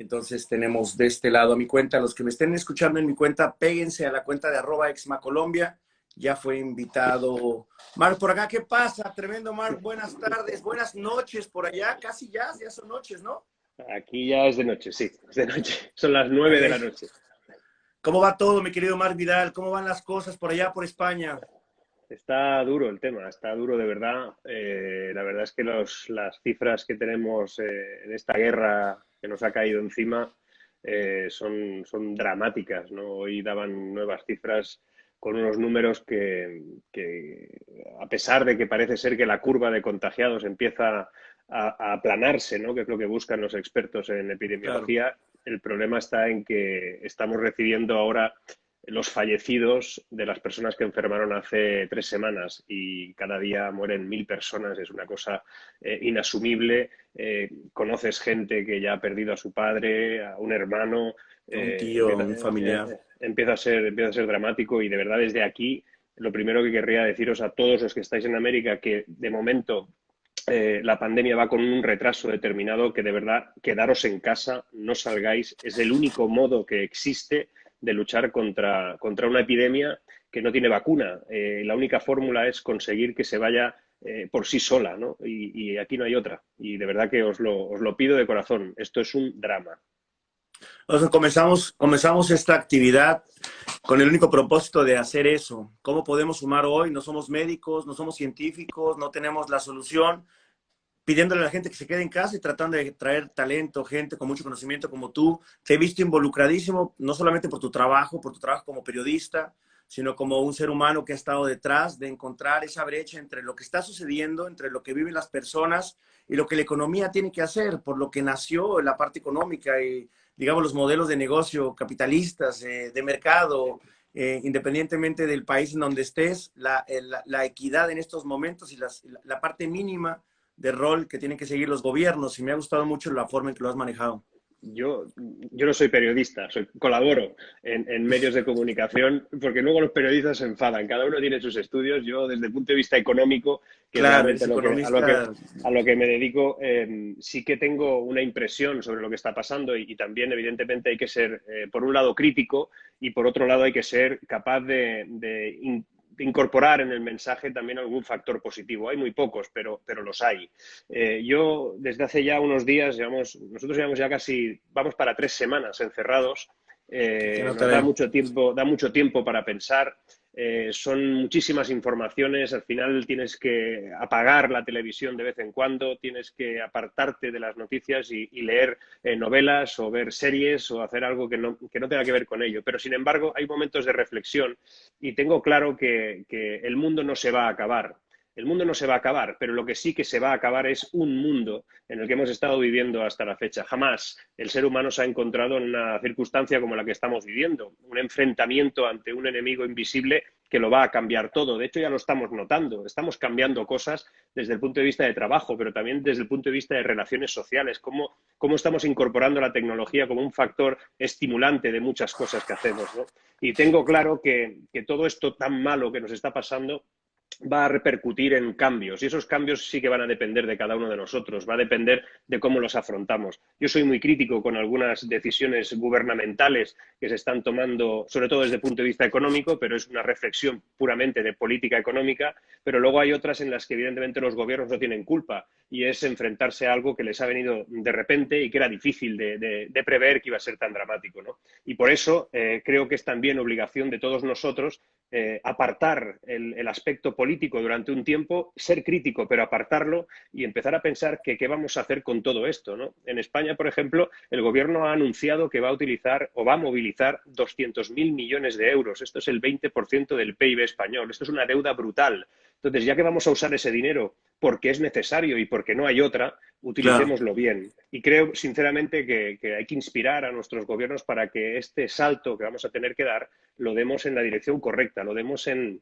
Entonces tenemos de este lado a mi cuenta. Los que me estén escuchando en mi cuenta, péguense a la cuenta de @exmacolombia. Ya fue invitado Marc por acá. ¿Qué pasa? Tremendo, Marc. Buenas tardes, buenas noches por allá. Casi ya son noches, ¿no? Aquí ya es de noche, sí, es de noche. Son las 9 de Ahí. la noche. ¿Cómo va todo, mi querido Marc Vidal? ¿Cómo van las cosas por allá, por España? Está duro el tema, está duro de verdad. La verdad es que las cifras que tenemos en esta guerra que nos ha caído encima son dramáticas, ¿no? Hoy daban nuevas cifras con unos números que, a pesar de que parece ser que la curva de contagiados empieza a aplanarse, ¿no? Que es lo que buscan los expertos en Claro. epidemiología, el problema está en que estamos recibiendo ahora los fallecidos de las personas que enfermaron hace 3 semanas y cada día mueren 1.000 personas. Es una cosa inasumible. Conoces gente que ya ha perdido a su padre, a un hermano. Un tío, un familiar. Empieza a ser dramático y de verdad desde aquí lo primero que querría deciros a todos los que estáis en América que de momento la pandemia va con un retraso determinado, que de verdad quedaros en casa, no salgáis, es el único modo que existe de luchar contra una epidemia que no tiene vacuna. La única fórmula es conseguir que se vaya por sí sola, ¿no? Y aquí no hay otra. Y de verdad que os lo pido de corazón. Esto es un drama. Entonces comenzamos esta actividad con el único propósito de hacer eso. ¿Cómo podemos sumar hoy? No somos médicos, no somos científicos, no tenemos la solución, pidiéndole a la gente que se quede en casa y tratando de traer talento, gente con mucho conocimiento como tú. Te he visto involucradísimo, no solamente por tu trabajo como periodista, sino como un ser humano que ha estado detrás de encontrar esa brecha entre lo que está sucediendo, entre lo que viven las personas y lo que la economía tiene que hacer, por lo que nació la parte económica y, digamos, los modelos de negocio capitalistas, de mercado, independientemente del país en donde estés, la equidad en estos momentos y la parte mínima de rol que tienen que seguir los gobiernos, y me ha gustado mucho la forma en que lo has manejado. Yo no soy periodista, colaboro en medios de comunicación, porque luego los periodistas se enfadan. Cada uno tiene sus estudios. Yo, desde el punto de vista económico, que es Claro, realmente eres economista. a lo que me dedico, sí que tengo una impresión sobre lo que está pasando y también, evidentemente, hay que ser, por un lado, crítico y, por otro lado, hay que ser capaz de incorporar en el mensaje también algún factor positivo. Hay muy pocos, pero los hay. Yo, desde hace ya unos días, nosotros llevamos ya casi, vamos para 3 semanas encerrados. Que no te Nos veo. da mucho tiempo para pensar. Son muchísimas informaciones. Al final tienes que apagar la televisión de vez en cuando, tienes que apartarte de las noticias y leer novelas o ver series o hacer algo que no tenga que ver con ello. Pero, sin embargo, hay momentos de reflexión y tengo claro que el mundo no se va a acabar. El mundo no se va a acabar, pero lo que sí que se va a acabar es un mundo en el que hemos estado viviendo hasta la fecha. Jamás el ser humano se ha encontrado en una circunstancia como la que estamos viviendo, un enfrentamiento ante un enemigo invisible que lo va a cambiar todo. De hecho, ya lo estamos notando. Estamos cambiando cosas desde el punto de vista de trabajo, pero también desde el punto de vista de relaciones sociales. Cómo estamos incorporando la tecnología como un factor estimulante de muchas cosas que hacemos, ¿no? Y tengo claro que todo esto tan malo que nos está pasando va a repercutir en cambios y esos cambios sí que van a depender de cada uno de nosotros, va a depender de cómo los afrontamos. Yo soy muy crítico con algunas decisiones gubernamentales que se están tomando, sobre todo desde el punto de vista económico, pero es una reflexión puramente de política económica, pero luego hay otras en las que evidentemente los gobiernos no tienen culpa y es enfrentarse a algo que les ha venido de repente y que era difícil de prever que iba a ser tan dramático, ¿no? Y por eso creo que es también obligación de todos nosotros apartar el aspecto político durante un tiempo, ser crítico, pero apartarlo y empezar a pensar que qué vamos a hacer con todo esto, ¿no? En España, por ejemplo, el gobierno ha anunciado que va a utilizar o va a movilizar 200.000 millones de euros. Esto es el 20% del PIB español. Esto es una deuda brutal. Entonces, ya que vamos a usar ese dinero porque es necesario y porque no hay otra, Claro. utilicémoslo bien. Y creo, sinceramente, que hay que inspirar a nuestros gobiernos para que este salto que vamos a tener que dar lo demos en la dirección correcta, lo demos en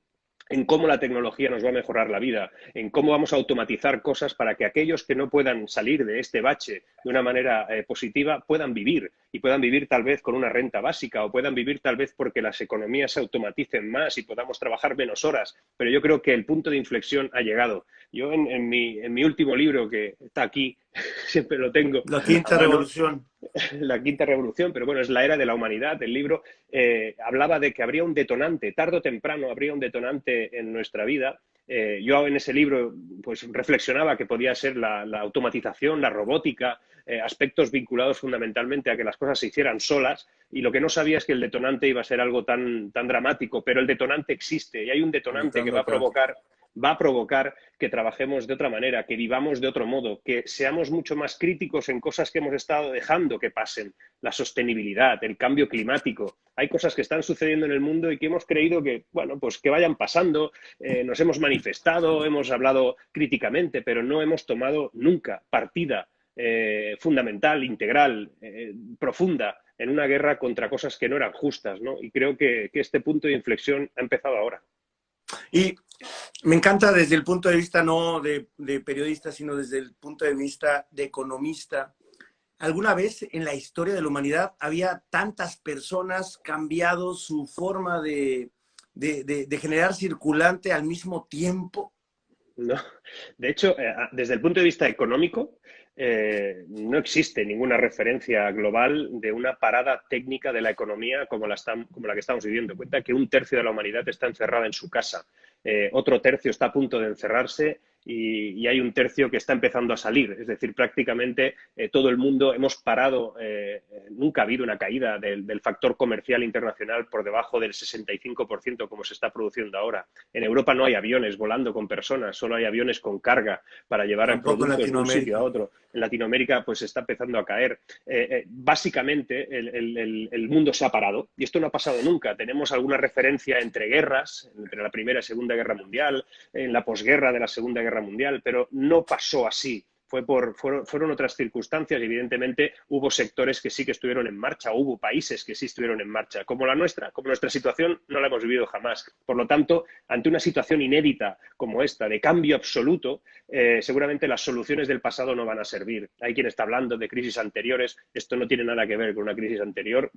cómo la tecnología nos va a mejorar la vida, en cómo vamos a automatizar cosas para que aquellos que no puedan salir de este bache de una manera positiva puedan vivir y puedan vivir tal vez con una renta básica o puedan vivir tal vez porque las economías se automaticen más y podamos trabajar menos horas. Pero yo creo que el punto de inflexión ha llegado. Yo en mi último libro que está aquí, siempre lo tengo La a quinta mano, revolución. la quinta revolución, pero bueno, es la era de la humanidad. El libro hablaba de que habría un detonante, tarde o temprano habría un detonante en nuestra vida. Yo en ese libro pues reflexionaba que podía ser la automatización, la robótica, aspectos vinculados fundamentalmente a que las cosas se hicieran solas, y lo que no sabía es que el detonante iba a ser algo tan dramático, pero el detonante existe y hay un detonante que Conectando acá. va a provocar que trabajemos de otra manera, que vivamos de otro modo, que seamos mucho más críticos en cosas que hemos estado dejando que pasen, la sostenibilidad, el cambio climático. Hay cosas que están sucediendo en el mundo y que hemos creído que, bueno, pues que vayan pasando, nos hemos manifestado, hemos hablado críticamente, pero no hemos tomado nunca partida fundamental, integral, profunda en una guerra contra cosas que no eran justas, ¿no? Y creo que este punto de inflexión ha empezado ahora. Y me encanta desde el punto de vista no de periodista, sino desde el punto de vista de economista. ¿Alguna vez en la historia de la humanidad había tantas personas cambiado su forma de generar circulante al mismo tiempo? No. De hecho, desde el punto de vista económico, no existe ninguna referencia global de una parada técnica de la economía como la que estamos viviendo. Cuenta que un tercio de la humanidad está encerrada en su casa, otro tercio está a punto de encerrarse y hay un tercio que está empezando a salir. Es decir, prácticamente todo el mundo hemos parado. Nunca ha habido una caída del factor comercial internacional por debajo del 65% como se está produciendo ahora. En Europa no hay aviones volando con personas, solo hay aviones con carga para llevar Tampoco en productos de un sitio a Latinoamérica. otro. En Latinoamérica pues está empezando a caer. Básicamente el mundo se ha parado y esto no ha pasado nunca. Tenemos alguna referencia entre guerras, entre la Primera y Segunda Guerra Mundial, en la posguerra de la Segunda Guerra Mundial, pero no pasó así. Fueron otras circunstancias y evidentemente hubo sectores que sí que estuvieron en marcha, hubo países que sí estuvieron en marcha, como la nuestra, como nuestra situación no la hemos vivido jamás. Por lo tanto, ante una situación inédita como esta, de cambio absoluto, seguramente las soluciones del pasado no van a servir. Hay quien está hablando de crisis anteriores, esto no tiene nada que ver con una crisis anterior.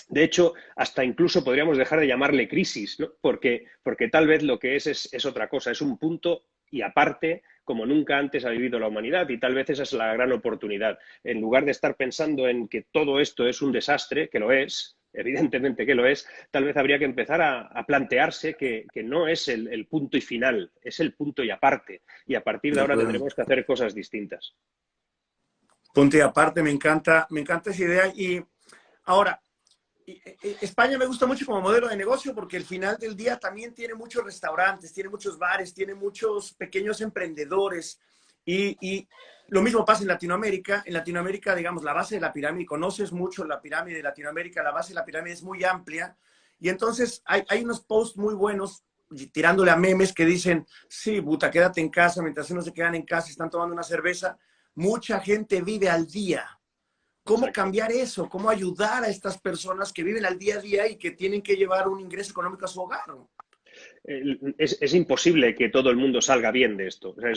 De hecho, hasta incluso podríamos dejar de llamarle crisis, ¿no? Porque tal vez lo que es otra cosa, es un punto y aparte como nunca antes ha vivido la humanidad y tal vez esa es la gran oportunidad. En lugar de estar pensando en que todo esto es un desastre, que lo es, evidentemente que lo es, tal vez habría que empezar a plantearse que no es el punto y final, es el punto y aparte. Y a partir de De ahora acuerdo. tendremos que hacer cosas distintas. Punto y aparte, me encanta esa idea. Y ahora, España me gusta mucho como modelo de negocio porque al final del día también tiene muchos restaurantes, tiene muchos bares, tiene muchos pequeños emprendedores y lo mismo pasa en Latinoamérica. En Latinoamérica, digamos, la base de la pirámide, conoces mucho la pirámide de Latinoamérica, la base de la pirámide es muy amplia y entonces hay unos posts muy buenos tirándole a memes que dicen, sí, puta, quédate en casa, mientras unos se quedan en casa y están tomando una cerveza, mucha gente vive al día. ¿Cómo Exacto. cambiar eso? ¿Cómo ayudar a estas personas que viven al día a día y que tienen que llevar un ingreso económico a su hogar? Es imposible que todo el mundo salga bien de esto. O sea,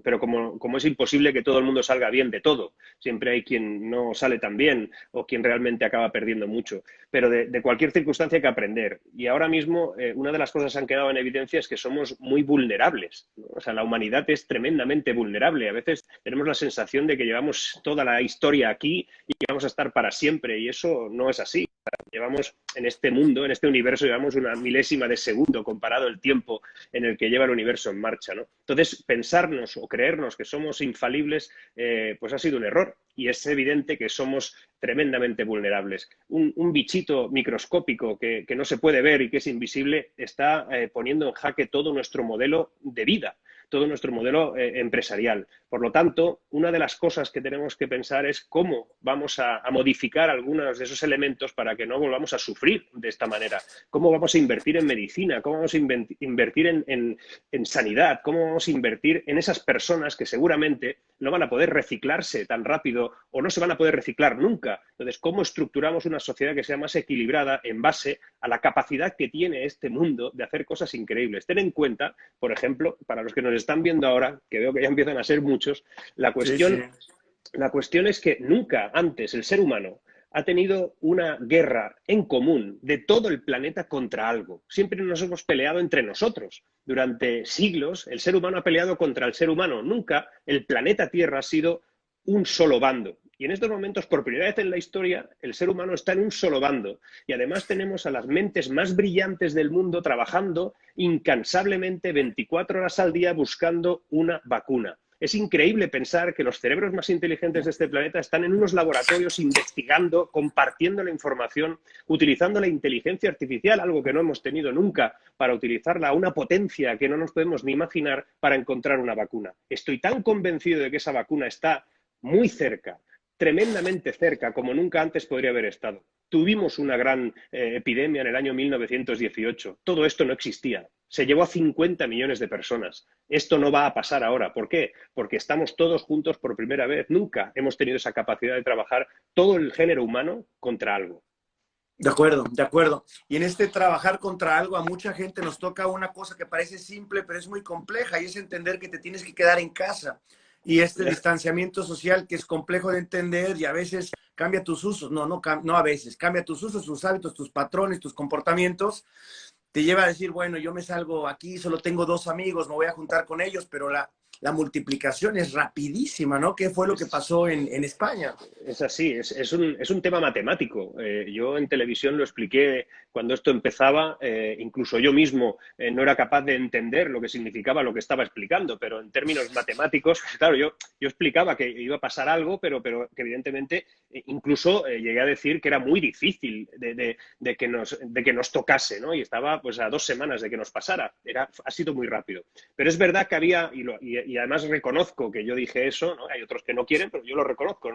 pero como es imposible que todo el mundo salga bien de todo, siempre hay quien no sale tan bien o quien realmente acaba perdiendo mucho. Pero de cualquier circunstancia hay que aprender. Y ahora mismo una de las cosas que han quedado en evidencia es que somos muy vulnerables, ¿no? O sea, la humanidad es tremendamente vulnerable. A veces tenemos la sensación de que llevamos toda la historia aquí y que vamos a estar para siempre y eso no es así. Llevamos en este mundo, en este universo, llevamos una milésima de segundo comparado el tiempo en el que lleva el universo en marcha, ¿no? Entonces, pensarnos o creernos que somos infalibles, pues ha sido un error y es evidente que somos tremendamente vulnerables. Un bichito microscópico que no se puede ver y que es invisible está poniendo en jaque todo nuestro modelo de vida, todo nuestro modelo empresarial. Por lo tanto, una de las cosas que tenemos que pensar es cómo vamos a modificar algunos de esos elementos para que no volvamos a sufrir de esta manera. Cómo vamos a invertir en medicina, cómo vamos a invertir en sanidad, cómo vamos a invertir en esas personas que seguramente no van a poder reciclarse tan rápido o no se van a poder reciclar nunca. Entonces, ¿cómo estructuramos una sociedad que sea más equilibrada en base a la capacidad que tiene este mundo de hacer cosas increíbles? Ten en cuenta, por ejemplo, para los que nos están viendo ahora, que veo que ya empiezan a ser muchos, la Sí, sí. cuestión, la cuestión es que nunca antes el ser humano ha tenido una guerra en común de todo el planeta contra algo. Siempre nos hemos peleado entre nosotros. Durante siglos el ser humano ha peleado contra el ser humano. Nunca el planeta Tierra ha sido un solo bando. Y en estos momentos, por primera vez en la historia, el ser humano está en un solo bando. Y además tenemos a las mentes más brillantes del mundo trabajando incansablemente 24 horas al día buscando una vacuna. Es increíble pensar que los cerebros más inteligentes de este planeta están en unos laboratorios investigando, compartiendo la información, utilizando la inteligencia artificial, algo que no hemos tenido nunca, para utilizarla a una potencia que no nos podemos ni imaginar para encontrar una vacuna. Estoy tan convencido de que esa vacuna está muy cerca, tremendamente cerca, como nunca antes podría haber estado. Tuvimos una gran epidemia en el año 1918. Todo esto no existía. Se llevó a 50 millones de personas. Esto no va a pasar ahora. ¿Por qué? Porque estamos todos juntos por primera vez. Nunca hemos tenido esa capacidad de trabajar todo el género humano contra algo. De acuerdo, de acuerdo. Y en este trabajar contra algo, a mucha gente nos toca una cosa que parece simple, pero es muy compleja, y es entender que te tienes que quedar en casa. Y este distanciamiento social que es complejo de entender y a veces cambia tus usos, no a veces, cambia tus usos, tus hábitos, tus patrones, tus comportamientos, te lleva a decir, bueno, yo me salgo aquí, solo tengo 2 amigos, me voy a juntar con ellos, pero la multiplicación es rapidísima, ¿no? ¿Qué fue lo que pasó en España? Es así, es un tema matemático. Yo en televisión lo expliqué cuando esto empezaba, incluso yo mismo no era capaz de entender lo que significaba lo que estaba explicando, pero en términos matemáticos, claro, yo explicaba que iba a pasar algo, pero que evidentemente incluso llegué a decir que era muy difícil de que nos tocase, ¿no? Y estaba pues a 2 semanas de que nos pasara. Ha sido muy rápido. Pero es verdad que había, y además reconozco que yo dije eso, ¿no? Hay otros que no quieren, pero yo lo reconozco.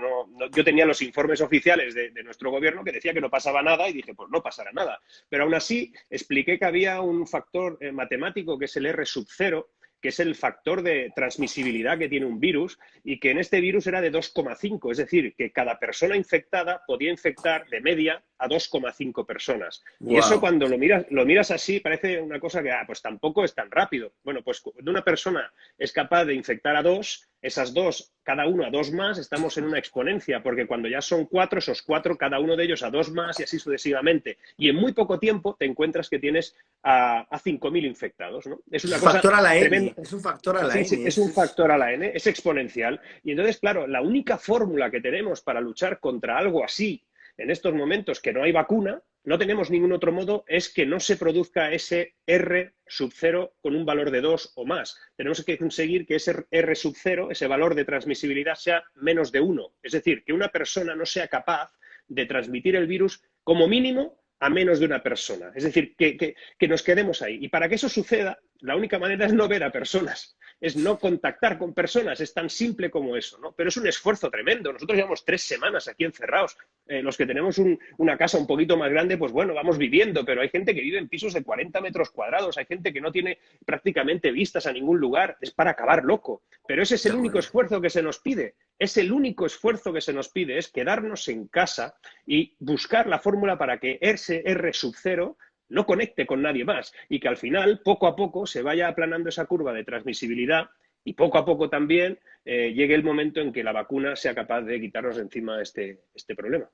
Yo tenía los informes oficiales de nuestro gobierno que decía que no pasaba nada y dije, pues no pasará nada. Pero aún así expliqué que había un factor matemático que es el R sub 0, que es el factor de transmisibilidad que tiene un virus, y que en este virus era de 2,5, es decir, que cada persona infectada podía infectar de media a 2,5 personas. Wow. Y eso cuando lo miras así parece una cosa que pues tampoco es tan rápido. Bueno, pues cuando una persona es capaz de infectar a 2, esas 2, cada uno a 2 más, estamos en una exponencia, porque cuando ya son 4, esos 4, cada uno de ellos a 2 más y así sucesivamente. Y en muy poco tiempo te encuentras que tienes a 5.000 infectados, ¿no? Es una cosa Factor a la tremenda. N, es un factor a la Sí, N. sí, es un factor a la n, es exponencial. Y entonces, claro, la única fórmula que tenemos para luchar contra algo así en estos momentos, que no hay vacuna, no tenemos ningún otro modo, es que no se produzca ese R sub 0 con un valor de 2 o más. Tenemos que conseguir que ese R sub 0, ese valor de transmisibilidad, sea menos de 1. Es decir, que una persona no sea capaz de transmitir el virus como mínimo a menos de una persona. Es decir, que nos quedemos ahí. Y para que eso suceda, la única manera es no ver a personas, es no contactar con personas. Es tan simple como eso, ¿no? Pero es un esfuerzo tremendo. Nosotros llevamos 3 semanas aquí encerrados. Los que tenemos una casa un poquito más grande, pues bueno, vamos viviendo, pero hay gente que vive en pisos de 40 metros cuadrados, hay gente que no tiene prácticamente vistas a ningún lugar. Es para acabar loco. Pero ese es el único esfuerzo que se nos pide. Es el único esfuerzo que se nos pide, es quedarnos en casa y buscar la fórmula para que ese R sub 0 no conecte con nadie más y que al final, poco a poco, se vaya aplanando esa curva de transmisibilidad y poco a poco también llegue el momento en que la vacuna sea capaz de quitarnos de encima este problema.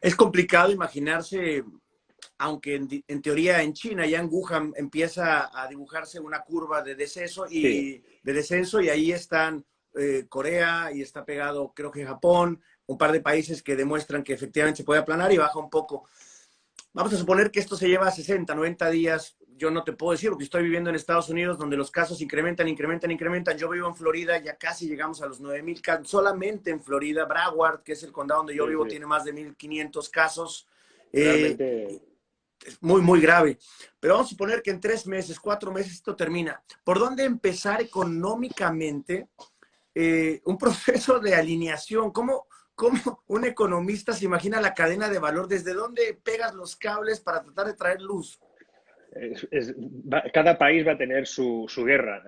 Es complicado imaginarse, aunque en teoría en China, ya en Wuhan, empieza a dibujarse una curva de descenso Sí. y ahí están Corea y está pegado, creo que Japón, un par de países que demuestran que efectivamente se puede aplanar y baja un poco. Vamos a suponer que esto se lleva 60, 90 días. Yo no te puedo decir, porque estoy viviendo en Estados Unidos, donde los casos incrementan. Yo vivo en Florida, ya casi llegamos a los 9,000 casos. Solamente en Florida, Broward, que es el condado donde yo vivo, tiene más de 1,500 casos. Realmente. Es muy, muy grave. Pero vamos a suponer que en 3 meses, 4 meses esto termina. ¿Por dónde empezar económicamente un proceso de alineación? ¿Cómo un economista se imagina la cadena de valor? ¿Desde dónde pegas los cables para tratar de traer luz? Cada país va a tener su guerra.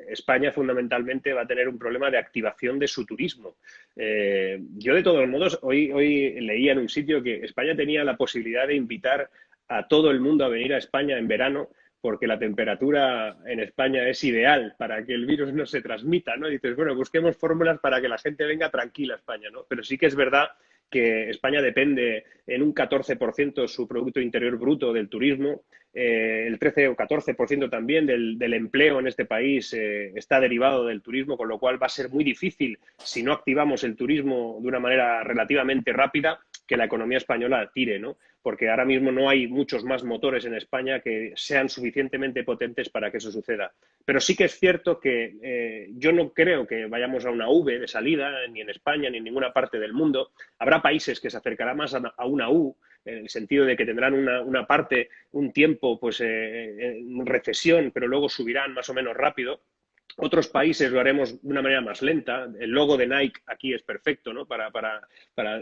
España fundamentalmente va a tener un problema de activación de su turismo. Yo de todos modos hoy leía en un sitio que España tenía la posibilidad de invitar a todo el mundo a venir a España en verano porque la temperatura en España es ideal para que el virus no se transmita, ¿no? Y dices, bueno, busquemos fórmulas para que la gente venga tranquila a España, ¿no? Pero sí que es verdad que España depende en un 14% de su Producto Interior Bruto del turismo. El 13 o 14% también del empleo en este país está derivado del turismo, con lo cual va a ser muy difícil, si no activamos el turismo de una manera relativamente rápida, que la economía española tire, ¿no? Porque ahora mismo no hay muchos más motores en España que sean suficientemente potentes para que eso suceda. Pero sí que es cierto que yo no creo que vayamos a una V de salida, ni en España, ni en ninguna parte del mundo. Habrá países que se acercarán más a una U, en el sentido de que tendrán una parte, un tiempo pues en recesión, pero luego subirán más o menos rápido. Otros países lo haremos de una manera más lenta. El logo de Nike aquí es perfecto, ¿no? Para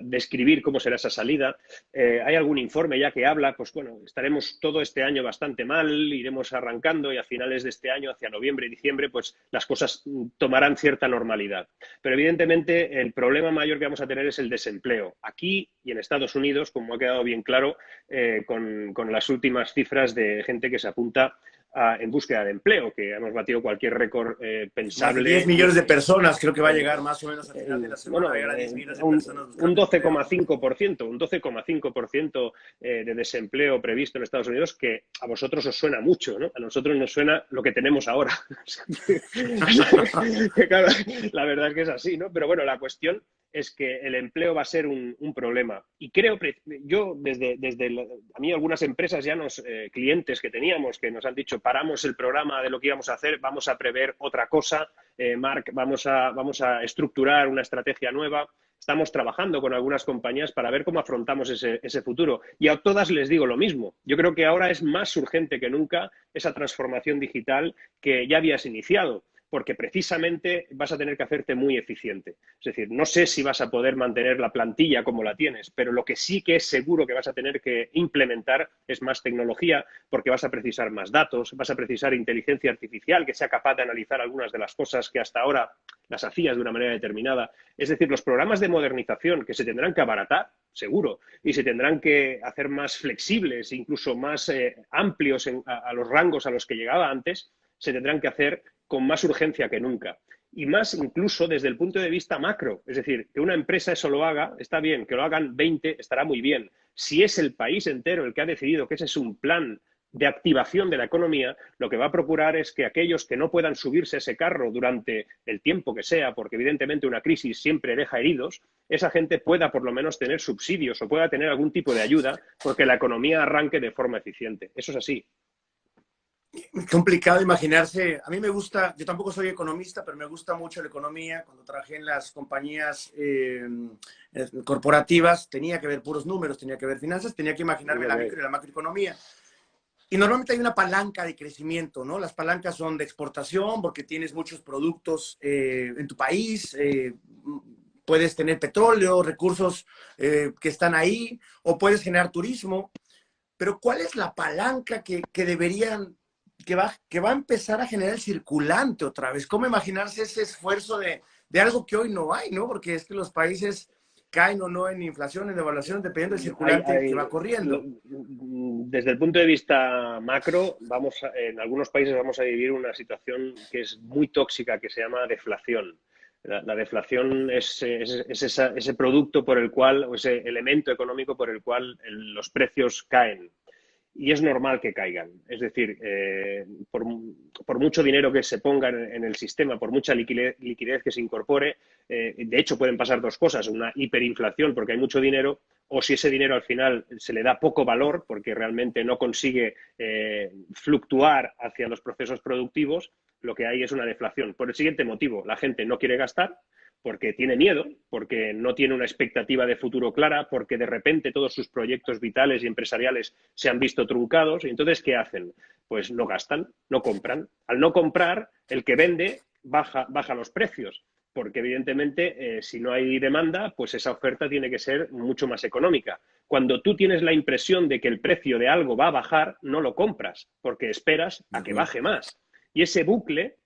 describir cómo será esa salida. Hay algún informe ya que habla, pues bueno, estaremos todo este año bastante mal, iremos arrancando y a finales de este año, hacia noviembre y diciembre, pues las cosas tomarán cierta normalidad. Pero evidentemente el problema mayor que vamos a tener es el desempleo. Aquí y en Estados Unidos, como ha quedado bien claro, con las últimas cifras de gente que se apunta en búsqueda de empleo, que hemos batido cualquier récord pensable. Más de 10 millones de personas, creo que va a llegar más o menos al final de la semana, Bueno, va a llegar a 10 millones de personas buscando un 12,5% de desempleo previsto en Estados Unidos, que a vosotros os suena mucho, ¿no? A nosotros nos suena lo que tenemos ahora. Que claro, la verdad es que es así, ¿no? Pero bueno, la cuestión es que el empleo va a ser un problema. Y creo, yo a mí algunas empresas ya clientes que teníamos que nos han dicho, paramos el programa de lo que íbamos a hacer, vamos a prever otra cosa, Marc, vamos a estructurar una estrategia nueva. Estamos trabajando con algunas compañías para ver cómo afrontamos ese futuro. Y a todas les digo lo mismo. Yo creo que ahora es más urgente que nunca esa transformación digital que ya habías iniciado, porque precisamente vas a tener que hacerte muy eficiente. Es decir, no sé si vas a poder mantener la plantilla como la tienes, pero lo que sí que es seguro que vas a tener que implementar es más tecnología, porque vas a precisar más datos, vas a precisar inteligencia artificial que sea capaz de analizar algunas de las cosas que hasta ahora las hacías de una manera determinada. Es decir, los programas de modernización que se tendrán que abaratar, seguro, y se tendrán que hacer más flexibles, incluso más amplios a los rangos a los que llegaba antes, se tendrán que hacer con más urgencia que nunca. Y más incluso desde el punto de vista macro. Es decir, que una empresa eso lo haga, está bien, que lo hagan 20, estará muy bien. Si es el país entero el que ha decidido que ese es un plan de activación de la economía, lo que va a procurar es que aquellos que no puedan subirse a ese carro durante el tiempo que sea, porque evidentemente una crisis siempre deja heridos, esa gente pueda por lo menos tener subsidios o pueda tener algún tipo de ayuda porque la economía arranque de forma eficiente. Eso es así. Complicado imaginarse. A mí me gusta, yo tampoco soy economista, pero me gusta mucho la economía. Cuando trabajé en las compañías corporativas, tenía que ver puros números, tenía que ver finanzas, tenía que imaginarme la micro y la macroeconomía. Y normalmente hay una palanca de crecimiento, ¿no? Las palancas son de exportación porque tienes muchos productos en tu país, puedes tener petróleo, recursos que están ahí, o puedes generar turismo. Pero ¿cuál es la palanca que deberían, que va a empezar a generar el circulante otra vez? ¿Cómo imaginarse ese esfuerzo de algo que hoy no hay, ¿no? Porque es que los países caen o no en inflación, en devaluación, dependiendo del circulante que va corriendo. Desde el punto de vista macro, en algunos países vamos a vivir una situación que es muy tóxica, que se llama deflación. La deflación es ese producto por el cual, o ese elemento económico por el cual los precios caen. Y es normal que caigan. Es decir, por mucho dinero que se ponga en el sistema, por mucha liquidez que se incorpore, de hecho pueden pasar dos cosas, una hiperinflación porque hay mucho dinero, o si ese dinero al final se le da poco valor porque realmente no consigue fluctuar hacia los procesos productivos, lo que hay es una deflación. Por el siguiente motivo, la gente no quiere gastar, porque tiene miedo, porque no tiene una expectativa de futuro clara, porque de repente todos sus proyectos vitales y empresariales se han visto truncados. Y entonces, ¿qué hacen? Pues no gastan, no compran. Al no comprar, el que vende baja los precios, porque evidentemente si no hay demanda, pues esa oferta tiene que ser mucho más económica. Cuando tú tienes la impresión de que el precio de algo va a bajar, no lo compras, porque esperas a que baje más. Y ese bucle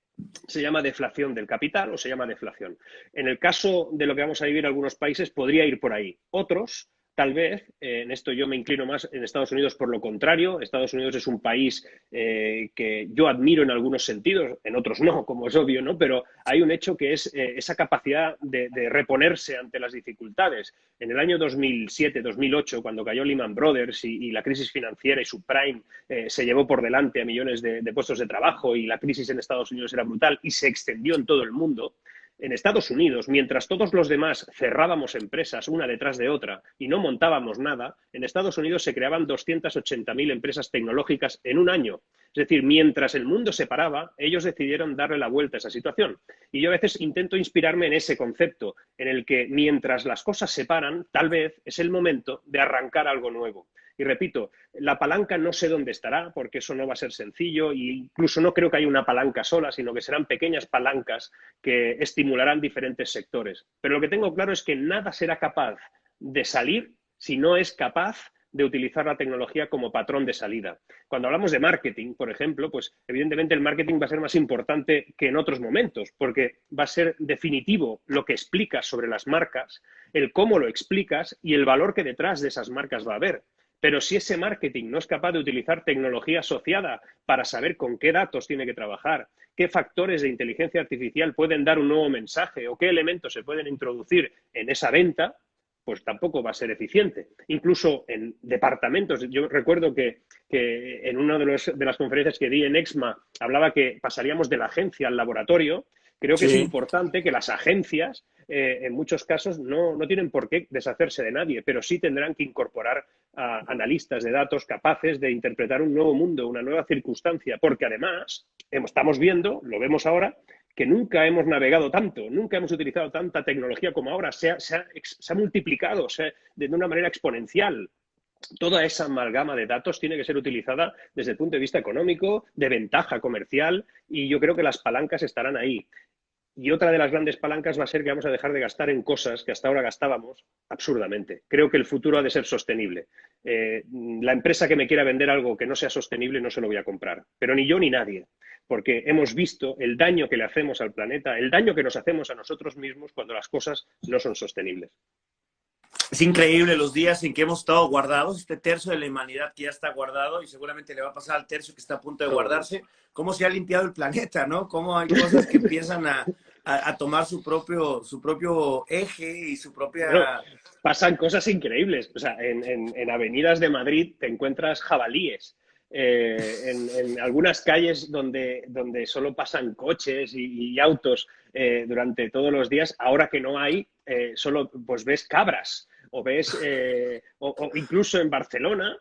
se llama deflación del capital o se llama deflación. En el caso de lo que vamos a vivir en algunos países podría ir por ahí. Otros tal vez, en esto yo me inclino más en Estados Unidos por lo contrario. Estados Unidos es un país que yo admiro en algunos sentidos, en otros no, como es obvio, ¿no? Pero hay un hecho que es esa capacidad de reponerse ante las dificultades. En el año 2007-2008, cuando cayó Lehman Brothers y la crisis financiera y subprime se llevó por delante a millones de puestos de trabajo y la crisis en Estados Unidos era brutal y se extendió en todo el mundo. En Estados Unidos, mientras todos los demás cerrábamos empresas una detrás de otra y no montábamos nada, en Estados Unidos se creaban 280.000 empresas tecnológicas en un año. Es decir, mientras el mundo se paraba, ellos decidieron darle la vuelta a esa situación. Y yo a veces intento inspirarme en ese concepto, en el que mientras las cosas se paran, tal vez es el momento de arrancar algo nuevo. Y repito, la palanca no sé dónde estará, porque eso no va a ser sencillo, e incluso no creo que haya una palanca sola, sino que serán pequeñas palancas que estimularán diferentes sectores. Pero lo que tengo claro es que nada será capaz de salir si no es capaz de utilizar la tecnología como patrón de salida. Cuando hablamos de marketing, por ejemplo, pues evidentemente el marketing va a ser más importante que en otros momentos, porque va a ser definitivo lo que explicas sobre las marcas, el cómo lo explicas y el valor que detrás de esas marcas va a haber. Pero si ese marketing no es capaz de utilizar tecnología asociada para saber con qué datos tiene que trabajar, qué factores de inteligencia artificial pueden dar un nuevo mensaje o qué elementos se pueden introducir en esa venta, pues tampoco va a ser eficiente. Incluso en departamentos, yo recuerdo que en una de las conferencias que di en EXMA hablaba que pasaríamos de la agencia al laboratorio. Creo que es Sí. importante que las agencias, en muchos casos, no tienen por qué deshacerse de nadie, pero sí tendrán que incorporar a analistas de datos capaces de interpretar un nuevo mundo, una nueva circunstancia, porque además estamos viendo, lo vemos ahora, que nunca hemos navegado tanto, nunca hemos utilizado tanta tecnología como ahora, se ha multiplicado de una manera exponencial. Toda esa amalgama de datos tiene que ser utilizada desde el punto de vista económico, de ventaja comercial, y yo creo que las palancas estarán ahí. Y otra de las grandes palancas va a ser que vamos a dejar de gastar en cosas que hasta ahora gastábamos absurdamente. Creo que el futuro ha de ser sostenible. La empresa que me quiera vender algo que no sea sostenible no se lo voy a comprar, pero ni yo ni nadie, porque hemos visto el daño que le hacemos al planeta, el daño que nos hacemos a nosotros mismos cuando las cosas no son sostenibles. Es increíble los días en que hemos estado guardados, este tercio de la humanidad que ya está guardado y seguramente le va a pasar al tercio que está a punto de guardarse, cómo se ha limpiado el planeta, ¿no? Cómo hay cosas que empiezan a tomar su propio eje y su Bueno, propia... pasan cosas increíbles. O sea, en avenidas de Madrid te encuentras jabalíes. En algunas calles donde solo pasan coches y autos durante todos los días, ahora que no hay, solo pues ves cabras o ves, o incluso en Barcelona,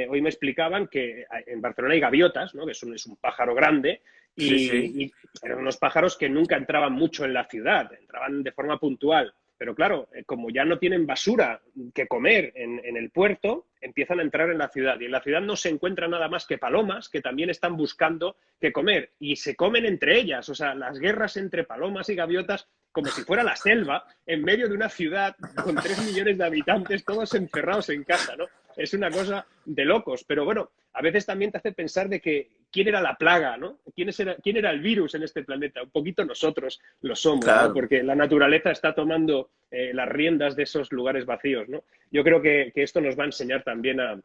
hoy me explicaban que en Barcelona hay gaviotas, ¿no? Que es un pájaro grande, Sí, sí. y eran unos pájaros que nunca entraban mucho en la ciudad, entraban de forma puntual. Pero claro, como ya no tienen basura que comer en el puerto, empiezan a entrar en la ciudad. Y en la ciudad no se encuentra nada más que palomas que también están buscando qué comer. Y se comen entre ellas. O sea, las guerras entre palomas y gaviotas, como si fuera la selva, en medio de una ciudad con 3 millones de habitantes, todos encerrados en casa, ¿no? Es una cosa de locos. Pero bueno, a veces también te hace pensar de que quién era la plaga, ¿no? ¿Quién era el virus en este planeta? Un poquito nosotros lo somos, ¿no? Claro. Porque la naturaleza está tomando las riendas de esos lugares vacíos, ¿no? Yo creo que esto nos va a enseñar también a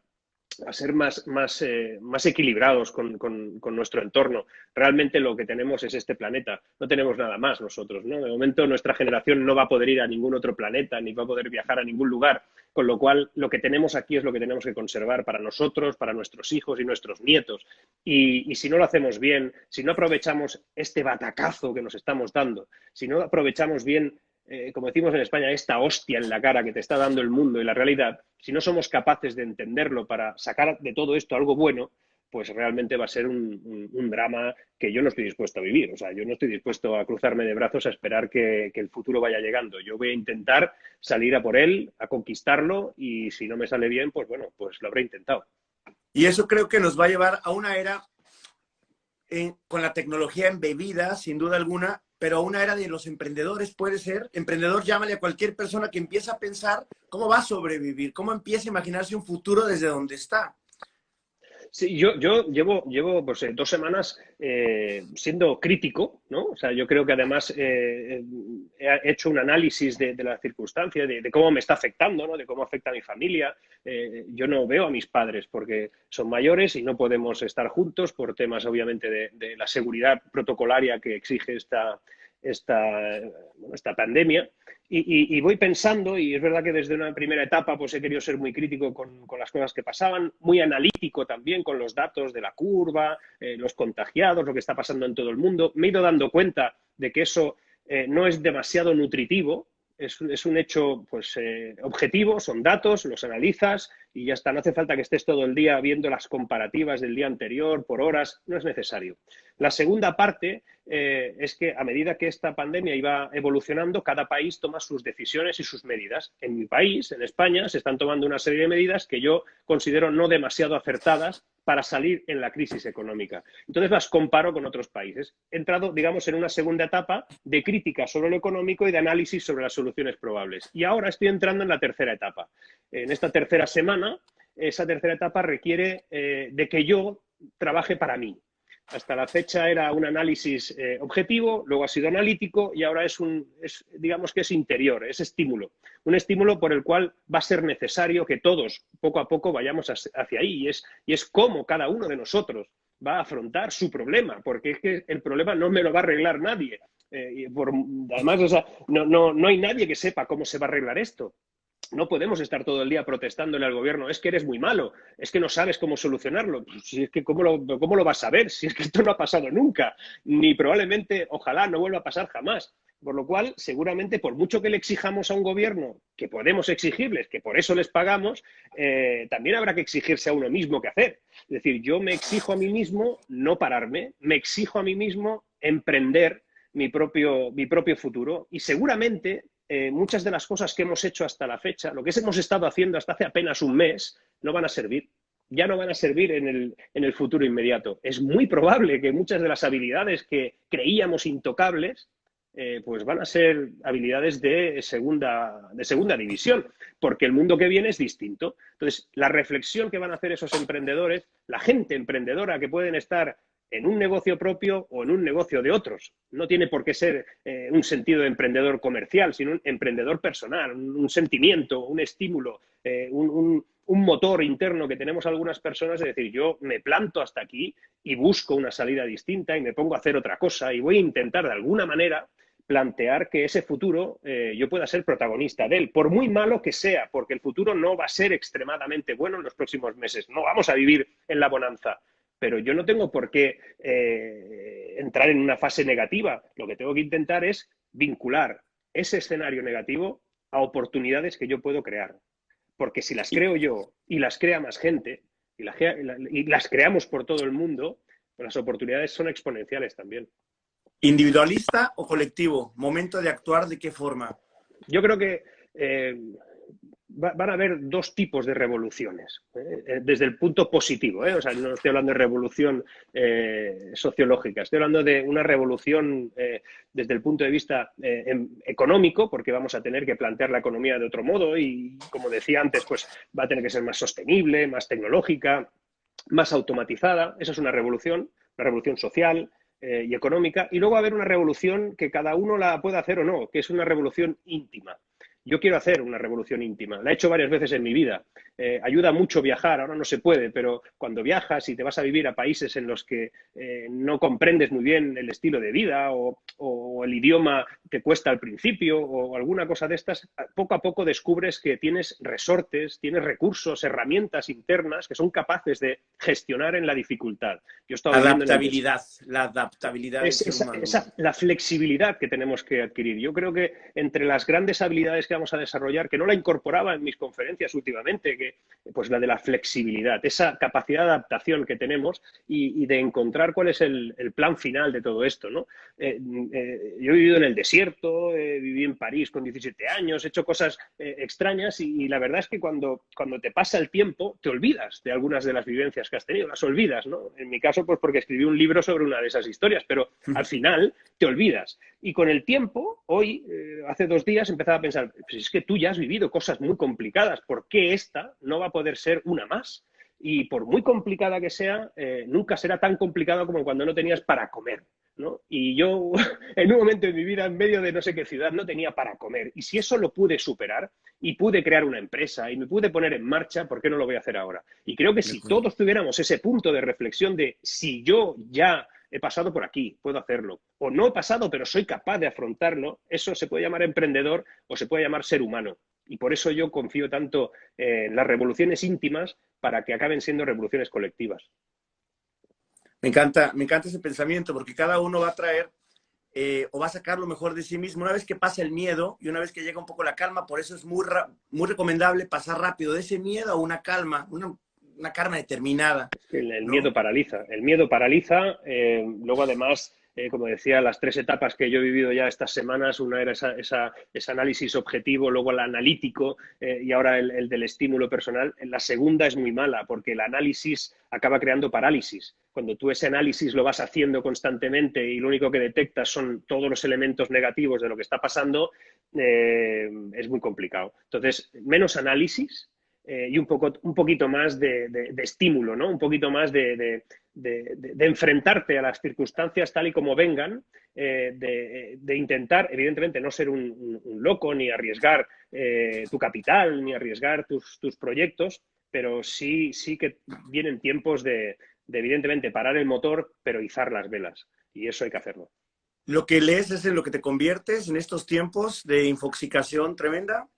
ser más equilibrados con nuestro entorno. Realmente lo que tenemos es este planeta, no tenemos nada más nosotros, ¿no? De momento nuestra generación no va a poder ir a ningún otro planeta, ni va a poder viajar a ningún lugar, con lo cual lo que tenemos aquí es lo que tenemos que conservar para nosotros, para nuestros hijos y nuestros nietos. Y si no lo hacemos bien, si no aprovechamos este batacazo que nos estamos dando, si no aprovechamos bien como decimos en España, esta hostia en la cara que te está dando el mundo y la realidad, si no somos capaces de entenderlo para sacar de todo esto algo bueno, pues realmente va a ser un drama que yo no estoy dispuesto a vivir. O sea, yo no estoy dispuesto a cruzarme de brazos a esperar que el futuro vaya llegando. Yo voy a intentar salir a por él, a conquistarlo, y si no me sale bien, pues bueno, pues lo habré intentado. Y eso creo que nos va a llevar a una era con la tecnología embebida, sin duda alguna, pero a una era de los emprendedores puede ser. Emprendedor, llámale a cualquier persona que empieza a pensar cómo va a sobrevivir, cómo empieza a imaginarse un futuro desde donde está. Sí, yo llevo pues, 2 semanas siendo crítico, ¿no? O sea, yo creo que además he hecho un análisis de la circunstancia, de cómo me está afectando, ¿no? De cómo afecta a mi familia. Yo no veo a mis padres porque son mayores y no podemos estar juntos por temas, obviamente, de la seguridad protocolaria que exige esta pandemia. Y voy pensando, y es verdad que desde una primera etapa pues he querido ser muy crítico con las cosas que pasaban, muy analítico también con los datos de la curva, los contagiados, lo que está pasando en todo el mundo. Me he ido dando cuenta de que eso no es demasiado nutritivo, es un hecho pues, objetivo, son datos, los analizas y ya está. No hace falta que estés todo el día viendo las comparativas del día anterior por horas, no es necesario. La segunda parte es que a medida que esta pandemia iba evolucionando, cada país toma sus decisiones y sus medidas. En mi país, en España, se están tomando una serie de medidas que yo considero no demasiado acertadas para salir en la crisis económica. Entonces las comparo con otros países. He entrado, digamos, en una segunda etapa de crítica sobre lo económico y de análisis sobre las soluciones probables. Y ahora estoy entrando en la tercera etapa. En esta tercera semana, esa tercera etapa requiere de que yo trabaje para mí. Hasta la fecha era un análisis objetivo, luego ha sido analítico y ahora digamos que es interior, es estímulo. Un estímulo por el cual va a ser necesario que todos, poco a poco, vayamos hacia ahí. Y es cómo cada uno de nosotros va a afrontar su problema, porque es que el problema no me lo va a arreglar nadie. Además, o sea, no hay nadie que sepa cómo se va a arreglar esto. No podemos estar todo el día protestándole al gobierno, es que eres muy malo, es que no sabes cómo solucionarlo. Si es que ¿cómo lo vas a ver? Si es que esto no ha pasado nunca, ni probablemente, ojalá, no vuelva a pasar jamás. Por lo cual, seguramente, por mucho que le exijamos a un gobierno, que podemos exigirles, que por eso les pagamos, también habrá que exigirse a uno mismo qué hacer. Es decir, yo me exijo a mí mismo no pararme, me exijo a mí mismo emprender mi propio futuro y seguramente muchas de las cosas que hemos hecho hasta la fecha, lo que hemos estado haciendo hasta hace apenas un mes, no van a servir. Ya no van a servir en el futuro inmediato. Es muy probable que muchas de las habilidades que creíamos intocables pues van a ser habilidades de segunda división, porque el mundo que viene es distinto. Entonces, la reflexión que van a hacer esos emprendedores, la gente emprendedora que pueden estar en un negocio propio o en un negocio de otros. No tiene por qué ser un sentido de emprendedor comercial, sino un emprendedor personal, un sentimiento, un estímulo, un motor interno que tenemos algunas personas de decir, yo me planto hasta aquí y busco una salida distinta y me pongo a hacer otra cosa y voy a intentar de alguna manera plantear que ese futuro yo pueda ser protagonista de él, por muy malo que sea, porque el futuro no va a ser extremadamente bueno en los próximos meses, no vamos a vivir en la bonanza. Pero yo no tengo por qué entrar en una fase negativa. Lo que tengo que intentar es vincular ese escenario negativo a oportunidades que yo puedo crear. Porque si las creo yo y las crea más gente y las creamos por todo el mundo, pues las oportunidades son exponenciales también. ¿Individualista o colectivo? ¿Momento de actuar de qué forma? Yo creo que van a haber dos tipos de revoluciones, desde el punto positivo, o sea, no estoy hablando de revolución sociológica, estoy hablando de una revolución desde el punto de vista económico, porque vamos a tener que plantear la economía de otro modo y, como decía antes, pues va a tener que ser más sostenible, más tecnológica, más automatizada. Esa es una revolución social y económica, y luego va a haber una revolución que cada uno la pueda hacer o no, que es una revolución íntima. Yo quiero hacer una revolución íntima. La he hecho varias veces en mi vida. Ayuda mucho viajar, ahora no se puede, pero cuando viajas y te vas a vivir a países en los que no comprendes muy bien el estilo de vida o el idioma te cuesta al principio o alguna cosa de estas, poco a poco descubres que tienes resortes, tienes recursos, herramientas internas que son capaces de gestionar en la dificultad. Yo estaba La adaptabilidad del ser humano. La flexibilidad que tenemos que adquirir. Yo creo que entre las grandes habilidades que vamos a desarrollar, que no la incorporaba en mis conferencias últimamente, pues la de la flexibilidad, esa capacidad de adaptación que tenemos y de encontrar cuál es el plan final de todo esto, ¿no? Yo he vivido en el desierto, viví en París con 17 años, he hecho cosas extrañas y la verdad es que cuando te pasa el tiempo te olvidas de algunas de las vivencias que has tenido, las olvidas, ¿no? En mi caso, pues porque escribí un libro sobre una de esas historias, pero al final te olvidas. Y con el tiempo, hoy, hace 2 días, empezaba a pensar, pues es que tú ya has vivido cosas muy complicadas, ¿por qué esta no va a poder ser una más? Y por muy complicada que sea, nunca será tan complicada como cuando no tenías para comer, ¿no? Y yo, en un momento de mi vida, en medio de no sé qué ciudad, no tenía para comer. Y si eso lo pude superar y pude crear una empresa y me pude poner en marcha, ¿por qué no lo voy a hacer ahora? Y creo que De si acuerdo. todos tuviéramos ese punto de reflexión de si yo ya he pasado por aquí, puedo hacerlo, o no he pasado, pero soy capaz de afrontarlo, eso se puede llamar emprendedor o se puede llamar ser humano. Y por eso yo confío tanto en las revoluciones íntimas para que acaben siendo revoluciones colectivas. Me encanta ese pensamiento porque cada uno va a traer o va a sacar lo mejor de sí mismo. Una vez que pasa el miedo y una vez que llega un poco la calma, por eso es muy recomendable pasar rápido de ese miedo a una calma, una calma determinada, Es que el miedo ¿no? paraliza. El miedo paraliza. Luego, además, como decía, las tres etapas que yo he vivido ya estas semanas, una era ese análisis objetivo, luego el analítico y ahora el del estímulo personal. La segunda es muy mala porque el análisis acaba creando parálisis. Cuando tú ese análisis lo vas haciendo constantemente y lo único que detectas son todos los elementos negativos de lo que está pasando, es muy complicado. Entonces, menos análisis y un poquito más de estímulo, ¿no? Un poquito más de enfrentarte a las circunstancias tal y como vengan, de intentar, evidentemente, no ser un loco, ni arriesgar tu capital, ni arriesgar tus proyectos, pero sí que vienen tiempos evidentemente, parar el motor, pero izar las velas. Y eso hay que hacerlo. Lo que lees es en lo que te conviertes en estos tiempos de infoxicación tremenda.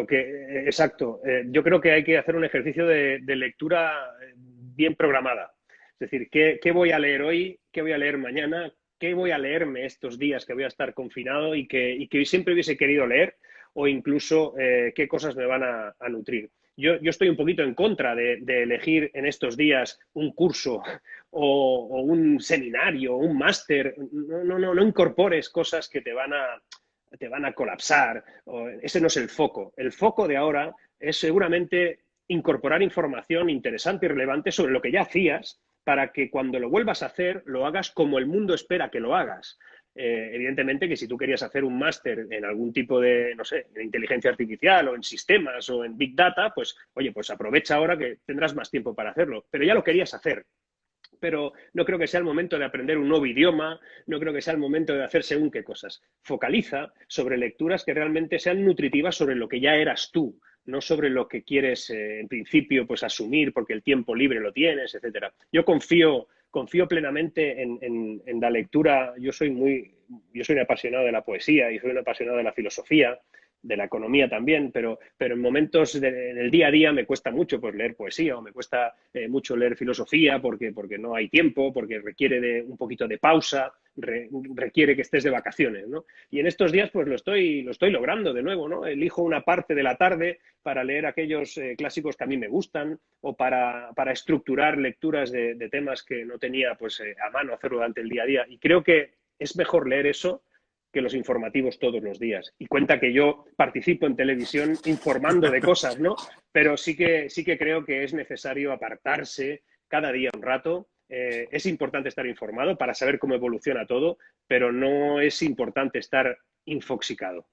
Exacto. Yo creo que hay que hacer un ejercicio de lectura bien programada. Es decir, ¿qué voy a leer hoy? ¿Qué voy a leer mañana? ¿Qué voy a leerme estos días que voy a estar confinado y que hoy siempre hubiese querido leer? O incluso qué cosas me van a nutrir. Yo estoy un poquito en contra de elegir en estos días un curso o un seminario o un máster. No incorpores cosas que te van a colapsar. Ese no es el foco. El foco de ahora es seguramente incorporar información interesante y relevante sobre lo que ya hacías para que cuando lo vuelvas a hacer lo hagas como el mundo espera que lo hagas. Evidentemente que si tú querías hacer un máster en algún tipo de, no sé, en inteligencia artificial o en sistemas o en big data, pues oye, pues aprovecha ahora que tendrás más tiempo para hacerlo. Pero ya lo querías hacer, pero no creo que sea el momento de aprender un nuevo idioma, no creo que sea el momento de hacer según qué cosas. Focaliza sobre lecturas que realmente sean nutritivas sobre lo que ya eras tú, no sobre lo que quieres en principio pues asumir porque el tiempo libre lo tienes, etcétera. Yo confío plenamente en la lectura. Yo soy un apasionado de la poesía y soy un apasionado de la filosofía, de la economía también, pero en momentos del día a día me cuesta mucho pues, leer poesía o me cuesta mucho leer filosofía porque no hay tiempo, porque requiere de un poquito de pausa, requiere que estés de vacaciones, ¿no? Y en estos días pues lo estoy logrando de nuevo, ¿no? Elijo una parte de la tarde para leer aquellos clásicos que a mí me gustan o para estructurar lecturas de temas que no tenía pues a mano hacerlo durante el día a día. Y creo que es mejor leer eso que los informativos todos los días. Y cuenta que yo participo en televisión informando de cosas, ¿no? Pero sí que creo que es necesario apartarse cada día un rato. Es importante estar informado para saber cómo evoluciona todo, pero no es importante estar infoxicado.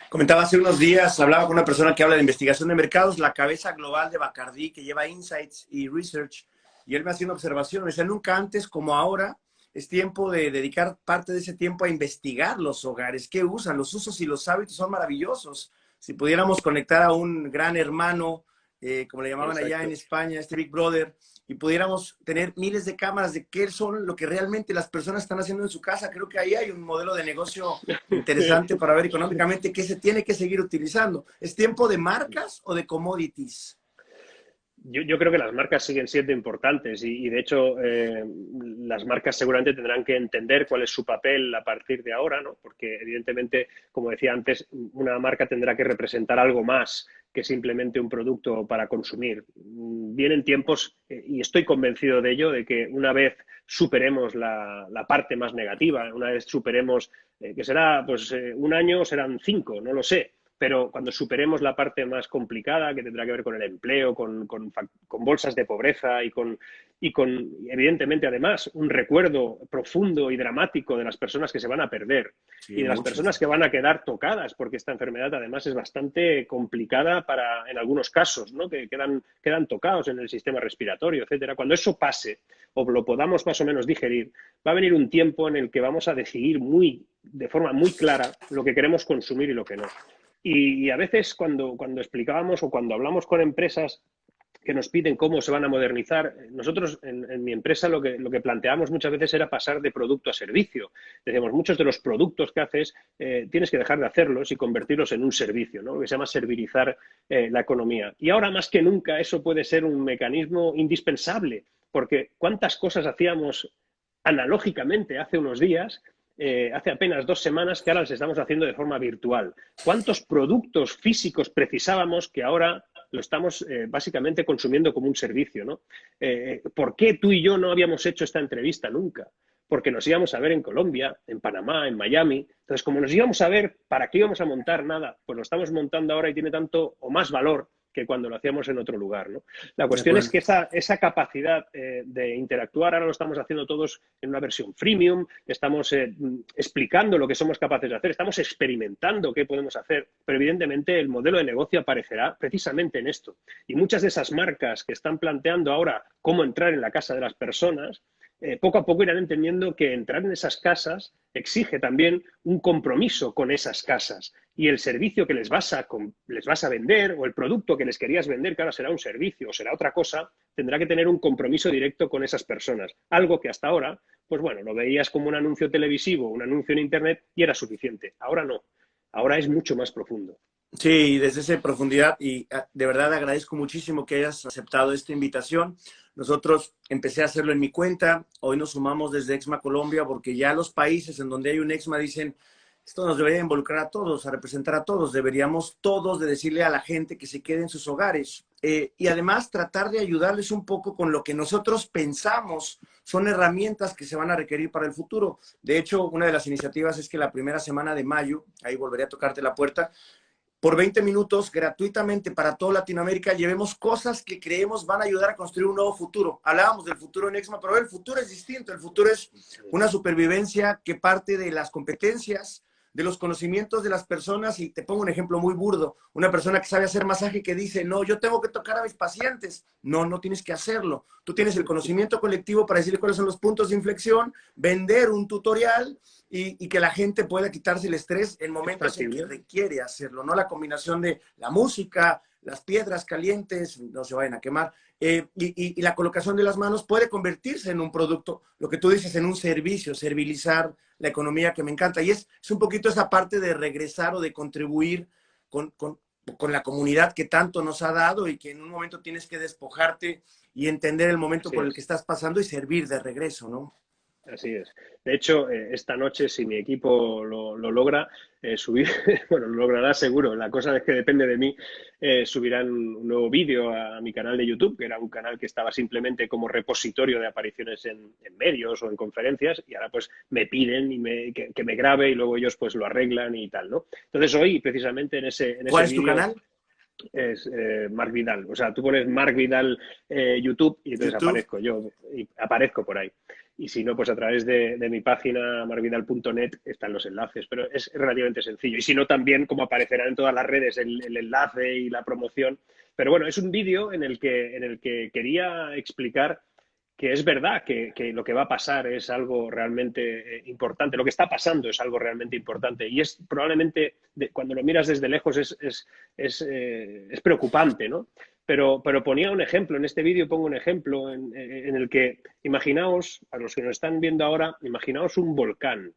Comentaba hace unos días, hablaba con una persona que habla de investigación de mercados, la cabeza global de Bacardi, que lleva Insights y Research, y él me hacía una observación, me decía, nunca antes como ahora es tiempo de dedicar parte de ese tiempo a investigar los hogares, qué usan, los usos y los hábitos son maravillosos. Si pudiéramos conectar a un gran hermano, como le llamaban allá en Exacto. España, este Big Brother, y pudiéramos tener miles de cámaras de qué son lo que realmente las personas están haciendo en su casa, creo que ahí hay un modelo de negocio interesante para ver económicamente qué se tiene que seguir utilizando. ¿Es tiempo de marcas o de commodities? Yo creo que las marcas siguen siendo importantes y de hecho, las marcas seguramente tendrán que entender cuál es su papel a partir de ahora, ¿no? Porque evidentemente, como decía antes, una marca tendrá que representar algo más que simplemente un producto para consumir. Vienen tiempos, y estoy convencido de ello, de que una vez superemos la parte más negativa, una vez superemos, que será pues un año, serán 5, no lo sé, pero cuando superemos la parte más complicada, que tendrá que ver con el empleo, con bolsas de pobreza y con, evidentemente, además, un recuerdo profundo y dramático de las personas que se van a perder Sí, y de las muchos. personas que van a quedar tocadas, porque esta enfermedad además es bastante complicada en algunos casos, ¿no? Que quedan tocados en el sistema respiratorio, etcétera. Cuando eso pase o lo podamos más o menos digerir, va a venir un tiempo en el que vamos a decidir de forma muy clara lo que queremos consumir y lo que no. Y a veces cuando explicábamos o cuando hablamos con empresas que nos piden cómo se van a modernizar. Nosotros en mi empresa lo que planteamos muchas veces era pasar de producto a servicio. Decíamos, muchos de los productos que haces tienes que dejar de hacerlos y convertirlos en un servicio, ¿no? Lo que se llama servilizar la economía. Y ahora más que nunca eso puede ser un mecanismo indispensable, porque cuántas cosas hacíamos analógicamente hace unos días, hace apenas 2 semanas, que ahora las estamos haciendo de forma virtual. ¿Cuántos productos físicos precisábamos que ahora lo estamos básicamente consumiendo como un servicio, ¿no? ¿Por qué tú y yo no habíamos hecho esta entrevista nunca? Porque nos íbamos a ver en Colombia, en Panamá, en Miami. Entonces, como nos íbamos a ver, ¿para qué íbamos a montar nada? Pues lo estamos montando ahora y tiene tanto o más valor que cuando lo hacíamos en otro lugar, ¿no? La De cuestión es acuerdo. que esa capacidad de interactuar ahora lo estamos haciendo todos en una versión freemium, estamos explicando lo que somos capaces de hacer, estamos experimentando qué podemos hacer, pero evidentemente el modelo de negocio aparecerá precisamente en esto. Y muchas de esas marcas que están planteando ahora cómo entrar en la casa de las personas, poco a poco irán entendiendo que entrar en esas casas exige también un compromiso con esas casas y el servicio que les vas a vender o el producto que les querías vender, que ahora será un servicio o será otra cosa, tendrá que tener un compromiso directo con esas personas. Algo que hasta ahora, pues bueno, lo veías como un anuncio televisivo, un anuncio en Internet y era suficiente. Ahora no. Ahora es mucho más profundo. Sí, desde esa profundidad y de verdad agradezco muchísimo que hayas aceptado esta invitación. Nosotros empecé a hacerlo en mi cuenta, hoy nos sumamos desde Exma Colombia porque ya los países en donde hay un Exma dicen, esto nos debería involucrar a todos, a representar a todos, deberíamos todos de decirle a la gente que se quede en sus hogares y además tratar de ayudarles un poco con lo que nosotros pensamos son herramientas que se van a requerir para el futuro. De hecho, una de las iniciativas es que la primera semana de mayo, ahí volveré a tocarte la puerta, por 20 minutos gratuitamente para toda Latinoamérica, llevemos cosas que creemos van a ayudar a construir un nuevo futuro. Hablábamos del futuro en Exma, pero el futuro es distinto. El futuro es una supervivencia que parte de las competencias, de los conocimientos de las personas. Y te pongo un ejemplo muy burdo. Una persona que sabe hacer masaje que dice, no, yo tengo que tocar a mis pacientes. No, no tienes que hacerlo. Tú tienes el conocimiento colectivo para decirle cuáles son los puntos de inflexión, vender un tutorial y que la gente pueda quitarse el estrés en momentos en que requiere hacerlo, ¿no? La combinación de la música, las piedras calientes, no se vayan a quemar, y la colocación de las manos puede convertirse en un producto, lo que tú dices, en un servicio, servilizar la economía, que me encanta. Y es un poquito esa parte de regresar o de contribuir con la comunidad que tanto nos ha dado y que en un momento tienes que despojarte y entender el momento Así por el es. que estás pasando y servir de regreso, ¿no? Así es. De hecho, esta noche, si mi equipo lo logra subir, bueno, lo logrará seguro, la cosa es que depende de mí, subirán un nuevo vídeo a mi canal de YouTube, que era un canal que estaba simplemente como repositorio de apariciones en medios o en conferencias, y ahora pues me piden que me grabe y luego ellos pues lo arreglan y tal, ¿no? Entonces hoy, precisamente en ¿Cuál ese es tu vídeo, canal? es Marc Vidal. O sea, tú pones Marc Vidal YouTube y entonces YouTube. aparezco por ahí. Y si no, pues a través de mi página marvidal.net están los enlaces, pero es relativamente sencillo. Y si no, también como aparecerá en todas las redes el enlace y la promoción. Pero bueno, es un vídeo en el que quería explicar que es verdad que lo que va a pasar es algo realmente importante, lo que está pasando es algo realmente importante y es probablemente, cuando lo miras desde lejos, es preocupante, ¿no? Pero ponía un ejemplo, en este vídeo pongo un ejemplo en el que, imaginaos, a los que nos están viendo ahora, imaginaos un volcán.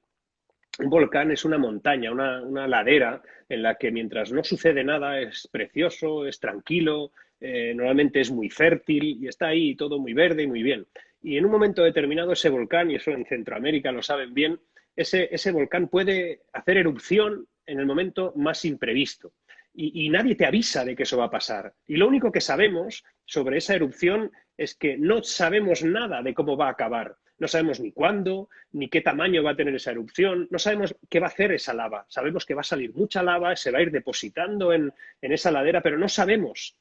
Un volcán es una montaña, una ladera en la que mientras no sucede nada es precioso, es tranquilo, normalmente es muy fértil y está ahí todo muy verde y muy bien. Y en un momento determinado ese volcán, y eso en Centroamérica lo saben bien, ese volcán puede hacer erupción en el momento más imprevisto. Y nadie te avisa de que eso va a pasar. Y lo único que sabemos sobre esa erupción es que no sabemos nada de cómo va a acabar. no sabemos ni cuándo, ni qué tamaño va a tener esa erupción, no sabemos qué va a hacer esa lava. Sabemos que va a salir mucha lava, se va a ir depositando en esa ladera, pero no sabemos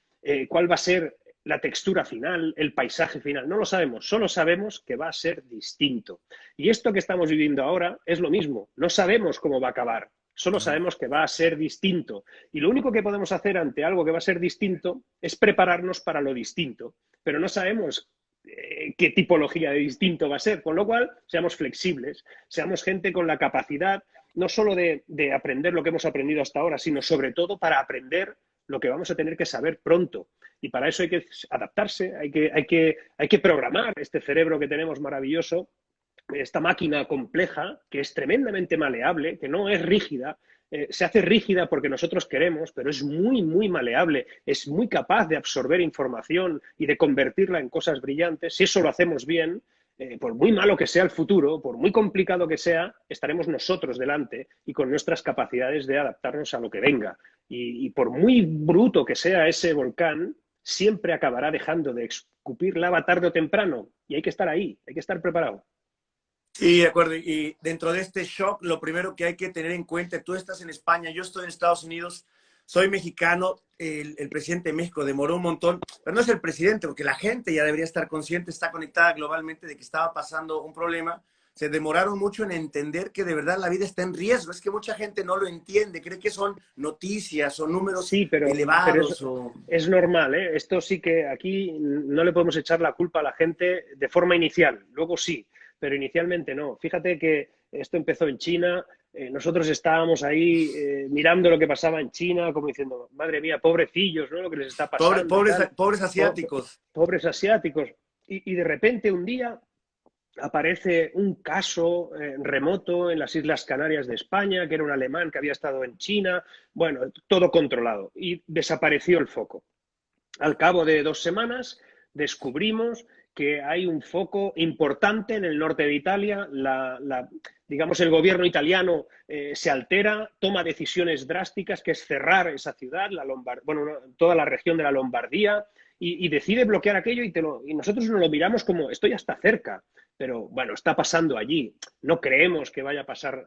cuál va a ser la textura final, el paisaje final. No lo sabemos, solo sabemos que va a ser distinto. Y esto que estamos viviendo ahora es lo mismo. No sabemos cómo va a acabar, solo sabemos que va a ser distinto. Y lo único que podemos hacer ante algo que va a ser distinto es prepararnos para lo distinto. Pero no sabemos qué tipología de distinto va a ser. Con lo cual, seamos flexibles, seamos gente con la capacidad no solo de aprender lo que hemos aprendido hasta ahora, sino sobre todo para aprender lo que vamos a tener que saber pronto. Y para eso hay que adaptarse, hay que programar este cerebro que tenemos maravilloso, esta máquina compleja, que es tremendamente maleable, que no es rígida, se hace rígida porque nosotros queremos, pero es muy, muy maleable, es muy capaz de absorber información y de convertirla en cosas brillantes. Si eso lo hacemos bien, por muy malo que sea el futuro, por muy complicado que sea, estaremos nosotros delante y con nuestras capacidades de adaptarnos a lo que venga. Y por muy bruto que sea ese volcán, siempre acabará dejando de escupir lava tarde o temprano. Y hay que estar ahí, hay que estar preparado. Sí, de acuerdo. Y dentro de este shock, lo primero que hay que tener en cuenta, tú estás en España, yo estoy en Estados Unidos, soy mexicano, el presidente de México demoró un montón, pero no es el presidente, porque la gente ya debería estar consciente, está conectada globalmente de que estaba pasando un problema. Se demoraron mucho en entender que de verdad la vida está en riesgo. Es que mucha gente no lo entiende, cree que son noticias o números Sí, pero elevados. es normal, ¿eh? Esto sí que aquí no le podemos echar la culpa a la gente de forma inicial, luego sí, pero inicialmente no. Fíjate que esto empezó en China, nosotros estábamos ahí mirando lo que pasaba en China, como diciendo, madre mía, pobrecillos, ¿no? Lo que les está pasando y tal. Pobres asiáticos. Pobres asiáticos. Y de repente un día aparece un caso remoto en las Islas Canarias de España, que era un alemán que había estado en China, bueno, todo controlado, y desapareció el foco. Al cabo de 2 semanas descubrimos que hay un foco importante en el norte de Italia, digamos, el gobierno italiano se altera, toma decisiones drásticas, que es cerrar esa ciudad, toda la región de la Lombardía, y decide bloquear aquello y nosotros nos lo miramos como, esto ya está cerca, pero bueno, está pasando allí, no creemos que vaya a pasar,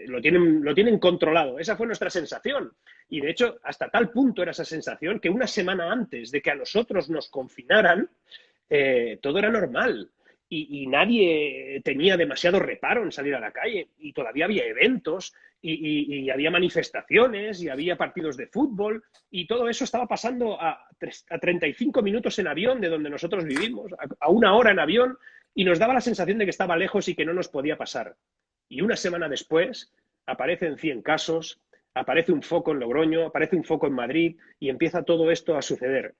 lo tienen controlado, esa fue nuestra sensación. Y de hecho, hasta tal punto era esa sensación que una semana antes de que a nosotros nos confinaran, todo era normal y nadie tenía demasiado reparo en salir a la calle y todavía había eventos y había manifestaciones y había partidos de fútbol y todo eso estaba pasando a 35 minutos en avión de donde nosotros vivimos, a 1 hora en avión, y nos daba la sensación de que estaba lejos y que no nos podía pasar. Y una semana después aparecen 100 casos, aparece un foco en Logroño, aparece un foco en Madrid y empieza todo esto a suceder.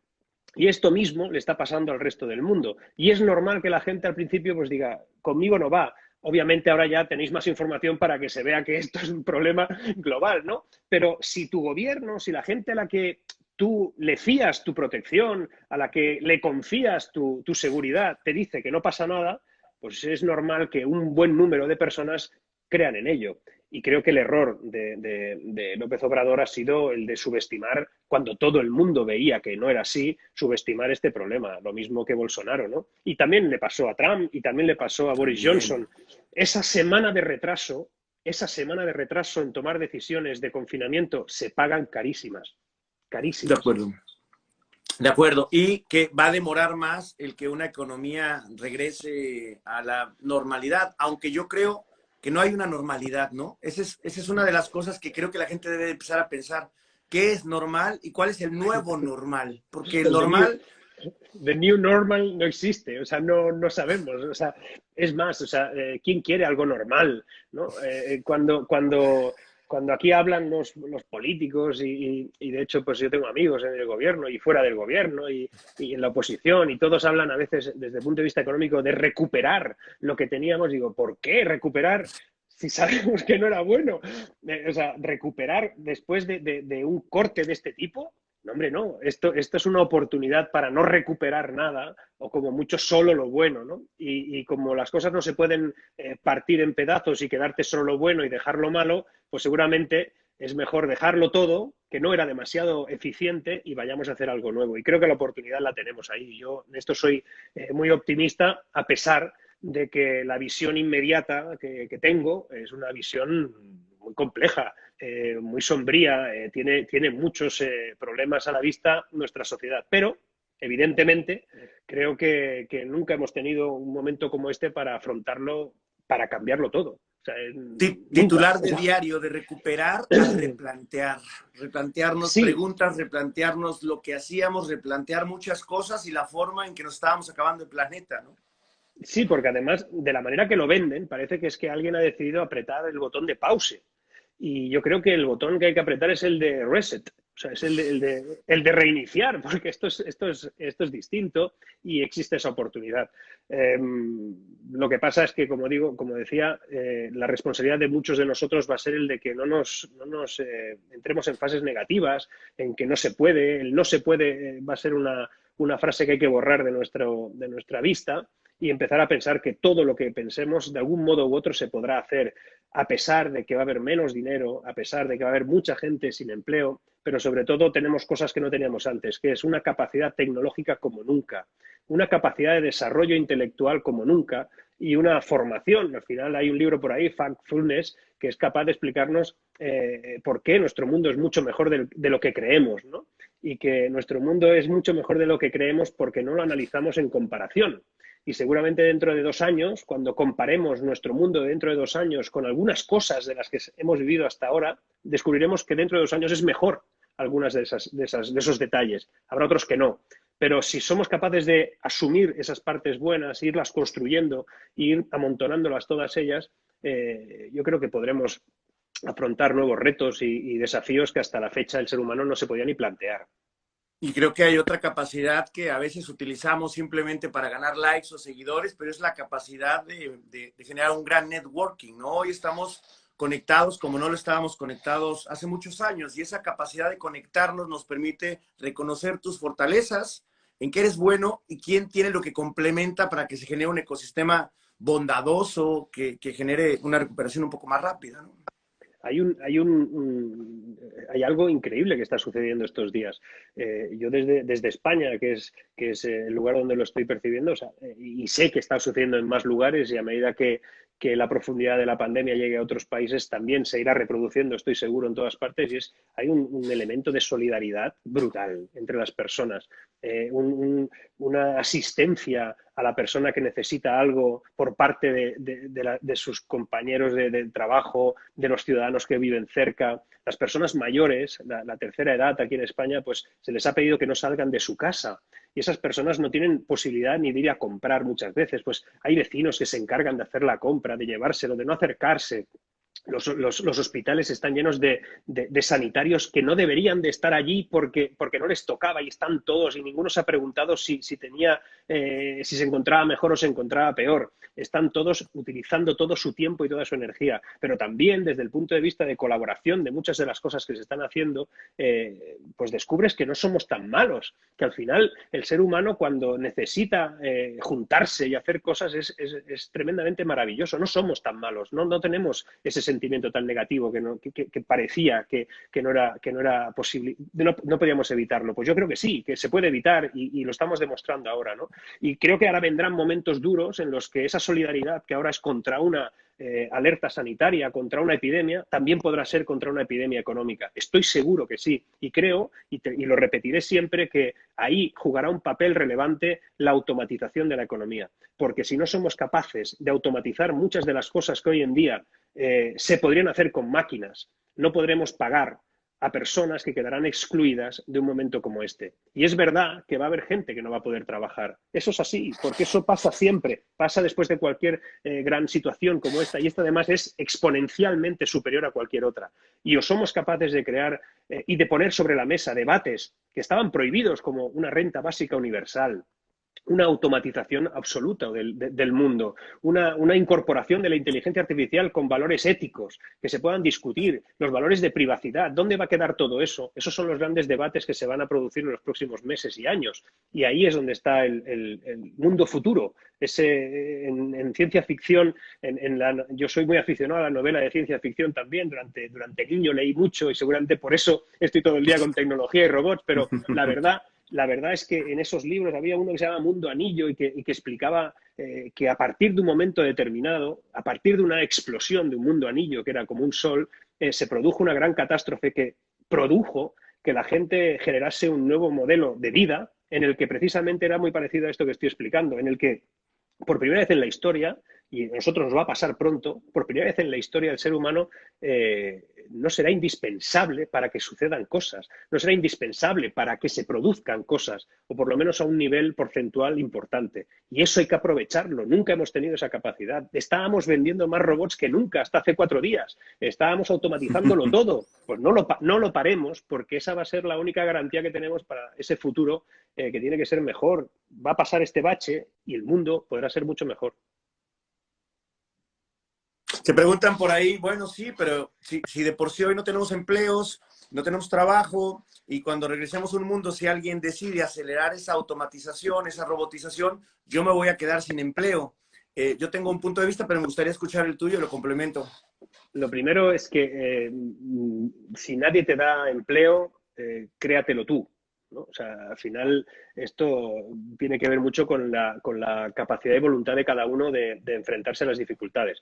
Y esto mismo le está pasando al resto del mundo. Y es normal que la gente al principio pues diga, conmigo no va. Obviamente ahora ya tenéis más información para que se vea que esto es un problema global, ¿no? Pero si tu gobierno, si la gente a la que tú le fías tu protección, a la que le confías tu seguridad, te dice que no pasa nada, pues es normal que un buen número de personas crean en ello. Y creo que el error de López Obrador ha sido el de subestimar, cuando todo el mundo veía que no era así, subestimar este problema. Lo mismo que Bolsonaro, ¿no? Y también le pasó a Trump y también le pasó a Boris Johnson. Esa semana de retraso en tomar decisiones de confinamiento se pagan carísimas. Carísimas. De acuerdo. De acuerdo. Y que va a demorar más el que una economía regrese a la normalidad, aunque yo creo que no hay una normalidad, ¿no? Esa es una de las cosas que creo que la gente debe empezar a pensar. ¿Qué es normal y cuál es el nuevo normal? Porque el normal... The new normal no existe, o sea, no sabemos, o sea, es más, o sea, ¿quién quiere algo normal? ¿No? Cuando aquí hablan los políticos y de hecho pues yo tengo amigos en el gobierno y fuera del gobierno y en la oposición y todos hablan a veces desde el punto de vista económico de recuperar lo que teníamos, digo, ¿por qué recuperar si sabemos que no era bueno? O sea, recuperar después de un corte de este tipo. No, hombre, no. Esto es una oportunidad para no recuperar nada o como mucho solo lo bueno, ¿no? Y como las cosas no se pueden partir en pedazos y quedarte solo lo bueno y dejar lo malo, pues seguramente es mejor dejarlo todo, que no era demasiado eficiente, y vayamos a hacer algo nuevo. Y creo que la oportunidad la tenemos ahí. Yo en esto soy muy optimista, a pesar de que la visión inmediata que tengo es una visión muy compleja, muy sombría, tiene muchos problemas a la vista nuestra sociedad, pero evidentemente creo que nunca hemos tenido un momento como este para afrontarlo, para cambiarlo todo. O sea, nunca. Titular de diario, de recuperar a replantear. Replantearnos Sí, preguntas, replantearnos lo que hacíamos, replantear muchas cosas y la forma en que nos estábamos acabando el planeta, ¿no? sí, porque además de la manera que lo venden, parece que es que alguien ha decidido apretar el botón de pause. Y yo creo que el botón que hay que apretar es el de reset, o sea, es el de reiniciar, porque esto es distinto y existe esa oportunidad. Lo que pasa es que, como digo, como decía, la responsabilidad de muchos de nosotros va a ser el de que no nos entremos en fases negativas, en que no se puede. El no se puede va a ser una frase que hay que borrar de nuestra vista y empezar a pensar que todo lo que pensemos de algún modo u otro se podrá hacer, a pesar de que va a haber menos dinero, a pesar de que va a haber mucha gente sin empleo, pero sobre todo tenemos cosas que no teníamos antes, que es una capacidad tecnológica como nunca, una capacidad de desarrollo intelectual como nunca y una formación. Al final hay un libro por ahí, Factfulness, que es capaz de explicarnos por qué nuestro mundo es mucho mejor de lo que creemos, ¿no? Y que nuestro mundo es mucho mejor de lo que creemos porque no lo analizamos en comparación. Y seguramente dentro de 2 años, cuando comparemos nuestro mundo dentro de 2 años con algunas cosas de las que hemos vivido hasta ahora, descubriremos que dentro de 2 años es mejor algunas de esos detalles. Habrá otros que no. Pero si somos capaces de asumir esas partes buenas, irlas construyendo, ir amontonándolas todas ellas, yo creo que podremos afrontar nuevos retos y desafíos que hasta la fecha el ser humano no se podía ni plantear. Y creo que hay otra capacidad que a veces utilizamos simplemente para ganar likes o seguidores, pero es la capacidad de generar un gran networking, ¿no? Hoy estamos conectados como no lo estábamos conectados hace muchos años y esa capacidad de conectarnos nos permite reconocer tus fortalezas, en qué eres bueno y quién tiene lo que complementa para que se genere un ecosistema bondadoso que genere una recuperación un poco más rápida, ¿no? Hay algo increíble que está sucediendo estos días. Yo desde España, que es el lugar donde lo estoy percibiendo, o sea, y sé que está sucediendo en más lugares y a medida que la profundidad de la pandemia llegue a otros países, también se irá reproduciendo, estoy seguro, en todas partes, y hay un elemento de solidaridad brutal entre las personas, una asistencia a la persona que necesita algo por parte de sus compañeros de trabajo, de los ciudadanos que viven cerca. Las personas mayores, la tercera edad aquí en España, pues se les ha pedido que no salgan de su casa. Y esas personas no tienen posibilidad ni de ir a comprar muchas veces. Pues hay vecinos que se encargan de hacer la compra, de llevárselo, de no acercarse. Los hospitales están llenos de sanitarios que no deberían de estar allí porque no les tocaba y están todos y ninguno se ha preguntado si se encontraba mejor o se encontraba peor. Están todos utilizando todo su tiempo y toda su energía, pero también desde el punto de vista de colaboración de muchas de las cosas que se están haciendo, pues descubres que no somos tan malos, que al final el ser humano cuando necesita juntarse y hacer cosas es tremendamente maravilloso. No somos tan malos, no tenemos ese sentimiento tan negativo que parecía que no era posible, no podíamos evitarlo. Pues yo creo que sí, que se puede evitar y lo estamos demostrando ahora, ¿no? Y creo que ahora vendrán momentos duros en los que esa solidaridad que ahora es contra una alerta sanitaria, contra una epidemia, también podrá ser contra una epidemia económica. Estoy seguro que sí. Y creo, y lo repetiré siempre, que ahí jugará un papel relevante la automatización de la economía. Porque si no somos capaces de automatizar muchas de las cosas que hoy en día se podrían hacer con máquinas, no podremos pagar a personas que quedarán excluidas de un momento como este. Y es verdad que va a haber gente que no va a poder trabajar. Eso es así, porque eso pasa siempre, pasa después de cualquier gran situación como esta, y esta además es exponencialmente superior a cualquier otra. Y o somos capaces de crear y de poner sobre la mesa debates que estaban prohibidos, como una renta básica universal, una automatización absoluta del mundo, una incorporación de la inteligencia artificial con valores éticos que se puedan discutir, los valores de privacidad. ¿Dónde va a quedar todo eso? Esos son los grandes debates que se van a producir en los próximos meses y años. Y ahí es donde está el mundo futuro. En ciencia ficción, yo soy muy aficionado a la novela de ciencia ficción también. Durante niño leí mucho y seguramente por eso estoy todo el día con tecnología y robots, pero la verdad la verdad es que en esos libros había uno que se llama Mundo Anillo y que explicaba que a partir de un momento determinado, a partir de una explosión de un mundo anillo que era como un sol, se produjo una gran catástrofe que produjo que la gente generase un nuevo modelo de vida en el que precisamente era muy parecido a esto que estoy explicando, en el que por primera vez en la historia, y a nosotros nos va a pasar pronto, por primera vez en la historia del ser humano no será indispensable para que sucedan cosas, no será indispensable para que se produzcan cosas, o por lo menos a un nivel porcentual importante. Y eso hay que aprovecharlo. Nunca hemos tenido esa capacidad. Estábamos vendiendo más robots que nunca, hasta hace 4 días. Estábamos automatizándolo todo. Pues no lo paremos, porque esa va a ser la única garantía que tenemos para ese futuro que tiene que ser mejor. Va a pasar este bache y el mundo podrá ser mucho mejor. Se preguntan por ahí, bueno, sí, pero si de por sí hoy no tenemos empleos, no tenemos trabajo, y cuando regresemos a un mundo, si alguien decide acelerar esa automatización, esa robotización, yo me voy a quedar sin empleo. Yo tengo un punto de vista, pero me gustaría escuchar el tuyo y lo complemento. Lo primero es que si nadie te da empleo, créatelo tú, ¿no? O sea, al final esto tiene que ver mucho con la capacidad y voluntad de cada uno de enfrentarse a las dificultades.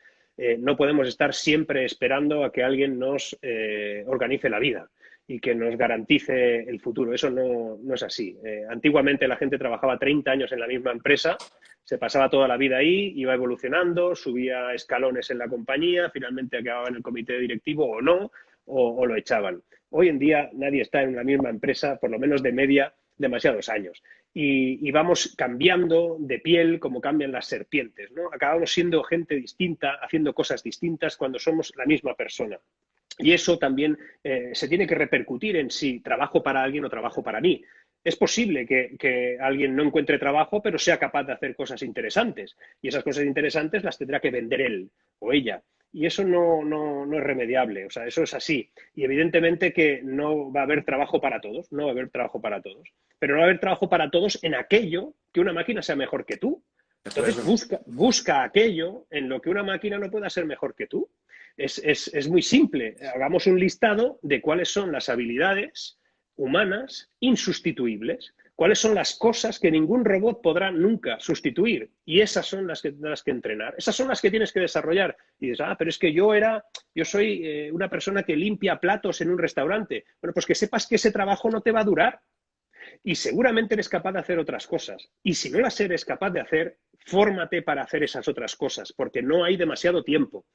No podemos estar siempre esperando a que alguien nos organice la vida y que nos garantice el futuro. Eso no es así. Antiguamente la gente trabajaba 30 años en la misma empresa, se pasaba toda la vida ahí, iba evolucionando, subía escalones en la compañía, finalmente acababa en el comité directivo o no, o lo echaban. Hoy en día nadie está en la misma empresa, por lo menos de media, demasiados años. Y vamos cambiando de piel como cambian las serpientes, ¿no? Acabamos siendo gente distinta, haciendo cosas distintas cuando somos la misma persona. Y eso también se tiene que repercutir en si trabajo para alguien o trabajo para mí. Es posible que alguien no encuentre trabajo, pero sea capaz de hacer cosas interesantes. Y esas cosas interesantes las tendrá que vender él o ella. Y eso no es remediable, o sea, eso es así. Y evidentemente que no va a haber trabajo para todos, no va a haber trabajo para todos. Pero no va a haber trabajo para todos en aquello que una máquina sea mejor que tú. Entonces busca aquello en lo que una máquina no pueda ser mejor que tú. Es muy simple. Hagamos un listado de cuáles son las habilidades humanas insustituibles, cuáles son las cosas que ningún robot podrá nunca sustituir. Y esas son las que tendrás que entrenar. Esas son las que tienes que desarrollar. Y dices, pero es que yo soy una persona que limpia platos en un restaurante. Bueno, pues que sepas que ese trabajo no te va a durar. Y seguramente eres capaz de hacer otras cosas. Y si no las eres capaz de hacer, fórmate para hacer esas otras cosas, porque no hay demasiado tiempo.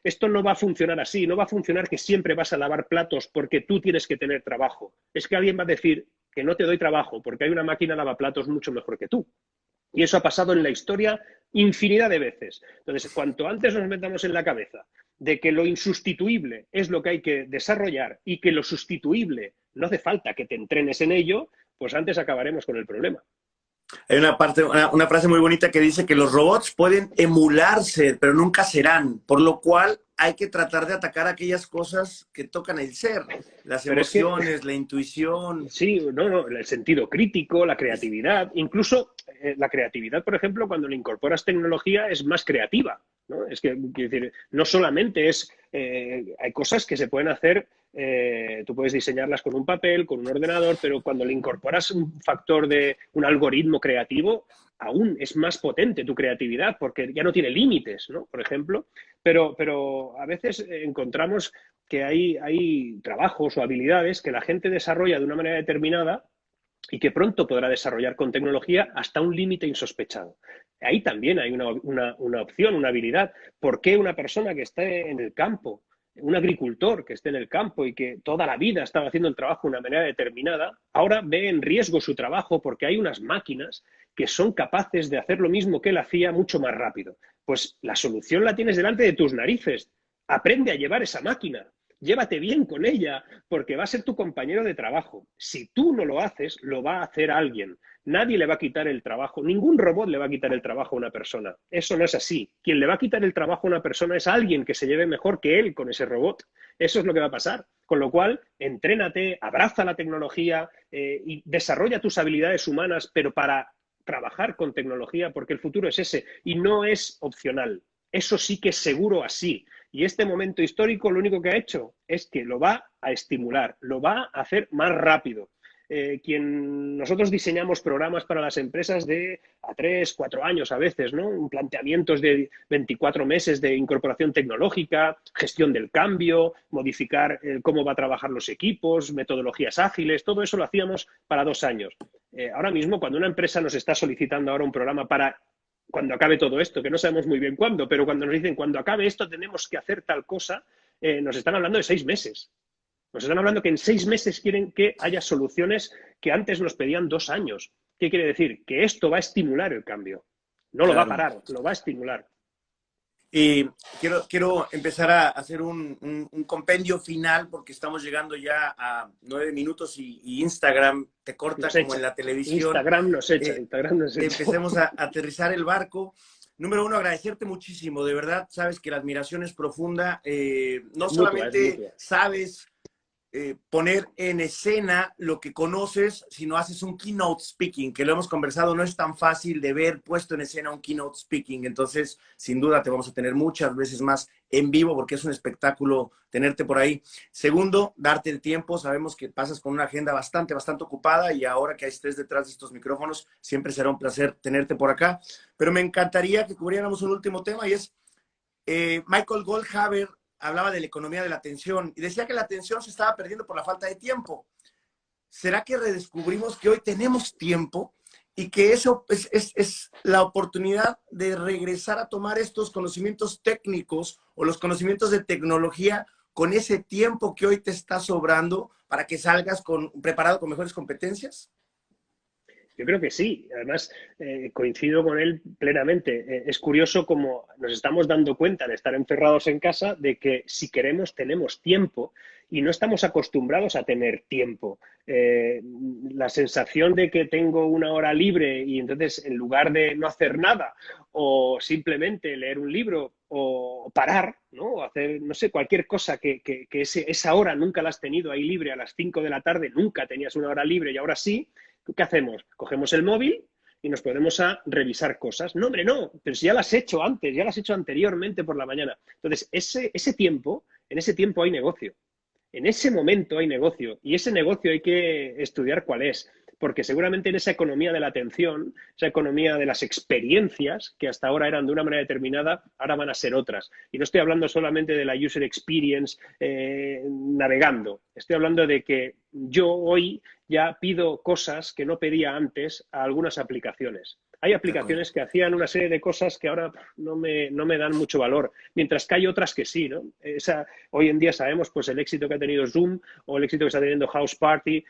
Esto no va a funcionar así, no va a funcionar que siempre vas a lavar platos porque tú tienes que tener trabajo. Es que alguien va a decir que no te doy trabajo porque hay una máquina lavaplatos mucho mejor que tú. Y eso ha pasado en la historia infinidad de veces. Entonces, cuanto antes nos metamos en la cabeza de que lo insustituible es lo que hay que desarrollar y que lo sustituible no hace falta que te entrenes en ello, pues antes acabaremos con el problema. Hay una frase muy bonita que dice que los robots pueden emularse, pero nunca serán, por lo cual hay que tratar de atacar aquellas cosas que tocan el ser, las emociones, la intuición. Sí, el sentido crítico, la creatividad, incluso la creatividad, por ejemplo, cuando le incorporas tecnología es más creativa, ¿no? Es que, quiero decir, no solamente hay cosas que se pueden hacer, tú puedes diseñarlas con un papel, con un ordenador, pero cuando le incorporas un factor de un algoritmo creativo, aún es más potente tu creatividad porque ya no tiene límites, ¿no? Por ejemplo, pero a veces encontramos que hay trabajos o habilidades que la gente desarrolla de una manera determinada y que pronto podrá desarrollar con tecnología hasta un límite insospechado. Ahí también hay una opción, una habilidad. ¿Por qué una persona que esté en el campo, un agricultor que esté en el campo y que toda la vida estaba haciendo el trabajo de una manera determinada, ahora ve en riesgo su trabajo porque hay unas máquinas que son capaces de hacer lo mismo que él hacía mucho más rápido? Pues la solución la tienes delante de tus narices. Aprende a llevar esa máquina. Llévate bien con ella, porque va a ser tu compañero de trabajo. Si tú no lo haces, lo va a hacer alguien. Nadie le va a quitar el trabajo. Ningún robot le va a quitar el trabajo a una persona. Eso no es así. Quien le va a quitar el trabajo a una persona es alguien que se lleve mejor que él con ese robot. Eso es lo que va a pasar. Con lo cual, entrénate, abraza la tecnología y desarrolla tus habilidades humanas, pero para trabajar con tecnología, porque el futuro es ese y no es opcional. Eso sí que es seguro así. Y este momento histórico lo único que ha hecho es que lo va a estimular, lo va a hacer más rápido. nosotros diseñamos programas para las empresas de a 3, 4 años a veces, ¿no? Planteamientos de 24 meses de incorporación tecnológica, gestión del cambio, modificar cómo va a trabajar los equipos, metodologías ágiles, todo eso lo hacíamos para 2 años. Ahora mismo, cuando una empresa nos está solicitando ahora un programa para cuando acabe todo esto, que no sabemos muy bien cuándo, pero cuando nos dicen cuando acabe esto tenemos que hacer tal cosa, nos están hablando de 6 meses. Nos están hablando que en 6 meses quieren que haya soluciones que antes nos pedían 2 años. ¿Qué quiere decir? Que esto va a estimular el cambio. No lo va a parar, lo va a estimular. Y quiero empezar a hacer un compendio final porque estamos llegando ya a 9 minutos y Instagram te corta como en la televisión. Instagram nos echa. Empecemos a aterrizar el barco. Número uno, agradecerte muchísimo. De verdad, sabes que la admiración es profunda. No solamente sabes poner en escena lo que conoces, sino haces un keynote speaking, que lo hemos conversado, no es tan fácil de ver puesto en escena un keynote speaking, entonces sin duda te vamos a tener muchas veces más en vivo porque es un espectáculo tenerte por ahí. Segundo, darte el tiempo, sabemos que pasas con una agenda bastante ocupada y ahora que estés detrás de estos micrófonos, siempre será un placer tenerte por acá, pero me encantaría que cubriéramos un último tema y es Michael Goldhaber hablaba de la economía de la atención y decía que la atención se estaba perdiendo por la falta de tiempo. ¿Será que redescubrimos que hoy tenemos tiempo y que eso es la oportunidad de regresar a tomar estos conocimientos técnicos o los conocimientos de tecnología con ese tiempo que hoy te está sobrando para que salgas preparado con mejores competencias? Yo creo que sí. Además, coincido con él plenamente. Es curioso cómo nos estamos dando cuenta de estar encerrados en casa de que si queremos tenemos tiempo y no estamos acostumbrados a tener tiempo. La sensación de que tengo una hora libre y entonces en lugar de no hacer nada o simplemente leer un libro o parar, ¿no? O hacer, no sé, cualquier cosa que esa hora nunca la has tenido ahí libre a las 5 de la tarde, nunca tenías una hora libre y ahora sí. ¿Qué hacemos? Cogemos el móvil y nos ponemos a revisar cosas. No, hombre, no, pero si ya las he hecho antes, ya las he hecho anteriormente por la mañana. Entonces, ese tiempo, en ese tiempo hay negocio. En ese momento hay negocio y ese negocio hay que estudiar cuál es. Porque seguramente en esa economía de la atención, esa economía de las experiencias, que hasta ahora eran de una manera determinada, ahora van a ser otras. Y no estoy hablando solamente de la user experience navegando. Estoy hablando de que yo hoy ya pido cosas que no pedía antes a algunas aplicaciones. Hay aplicaciones que hacían una serie de cosas que ahora no me dan mucho valor, mientras que hay otras que sí, ¿no? Hoy en día sabemos pues, el éxito que ha tenido Zoom o el éxito que está teniendo House Party.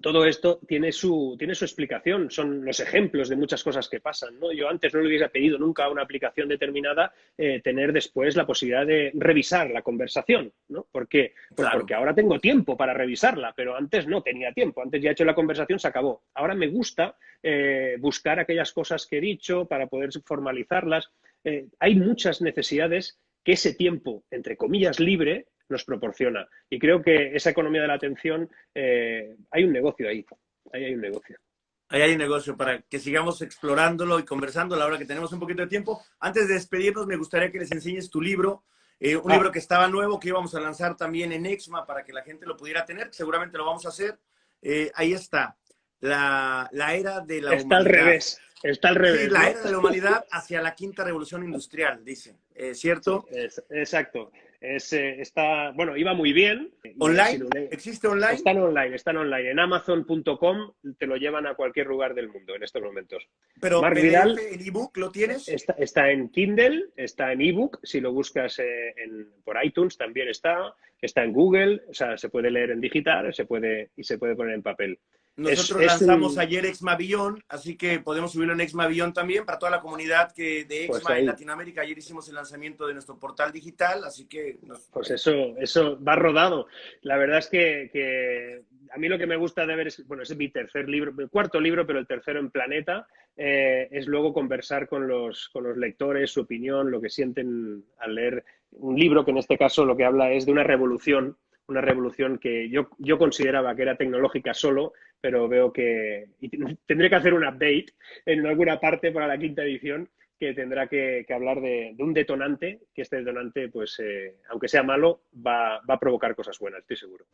Todo esto tiene su explicación, son los ejemplos de muchas cosas que pasan, ¿no? Yo antes no le hubiera pedido nunca a una aplicación determinada tener después la posibilidad de revisar la conversación, ¿no? ¿Por qué? Pues claro. Porque ahora tengo tiempo para revisarla, pero antes no tenía tiempo, antes ya he hecho la conversación, se acabó. Ahora me gusta buscar aquellas cosas que he dicho para poder formalizarlas. Hay muchas necesidades que ese tiempo, entre comillas, libre, nos proporciona. Y creo que esa economía de la atención, hay un negocio ahí. Ahí hay un negocio. Ahí hay un negocio para que sigamos explorándolo y conversando a la hora que tenemos un poquito de tiempo. Antes de despedirnos, me gustaría que les enseñes tu libro. Un libro que estaba nuevo, que íbamos a lanzar también en EXMA para que la gente lo pudiera tener. Seguramente lo vamos a hacer. Ahí está. La era de la humanidad. Al revés. Está al revés. Sí, la era de la humanidad hacia la quinta revolución industrial, dice. ¿Cierto? Sí, exacto. Bueno, iba muy bien. ¿Online? ¿Existe online? Están online. En Amazon.com te lo llevan a cualquier lugar del mundo en estos momentos. Pero Marc PDF, Vidal, ¿en ebook lo tienes? Está en Kindle, está en ebook. Si lo buscas por iTunes también está en Google. O sea, se puede leer en digital y se puede poner en papel. Nosotros lanzamos ayer Exma Beyond, así que podemos subirlo en Exma Beyond también para toda la comunidad de Exma pues en Latinoamérica. Ayer hicimos el lanzamiento de nuestro portal digital, así que... Pues eso va rodado. La verdad es que a mí lo que me gusta de ver es, bueno, es mi tercer libro, mi cuarto libro, pero el tercero en Planeta, es luego conversar con los lectores, su opinión, lo que sienten al leer un libro que en este caso lo que habla es de una revolución que yo consideraba que era tecnológica solo, pero veo que tendré que hacer un update en alguna parte para la quinta edición que tendrá que hablar de un detonante, que este detonante, pues, aunque sea malo, va a provocar cosas buenas, estoy seguro.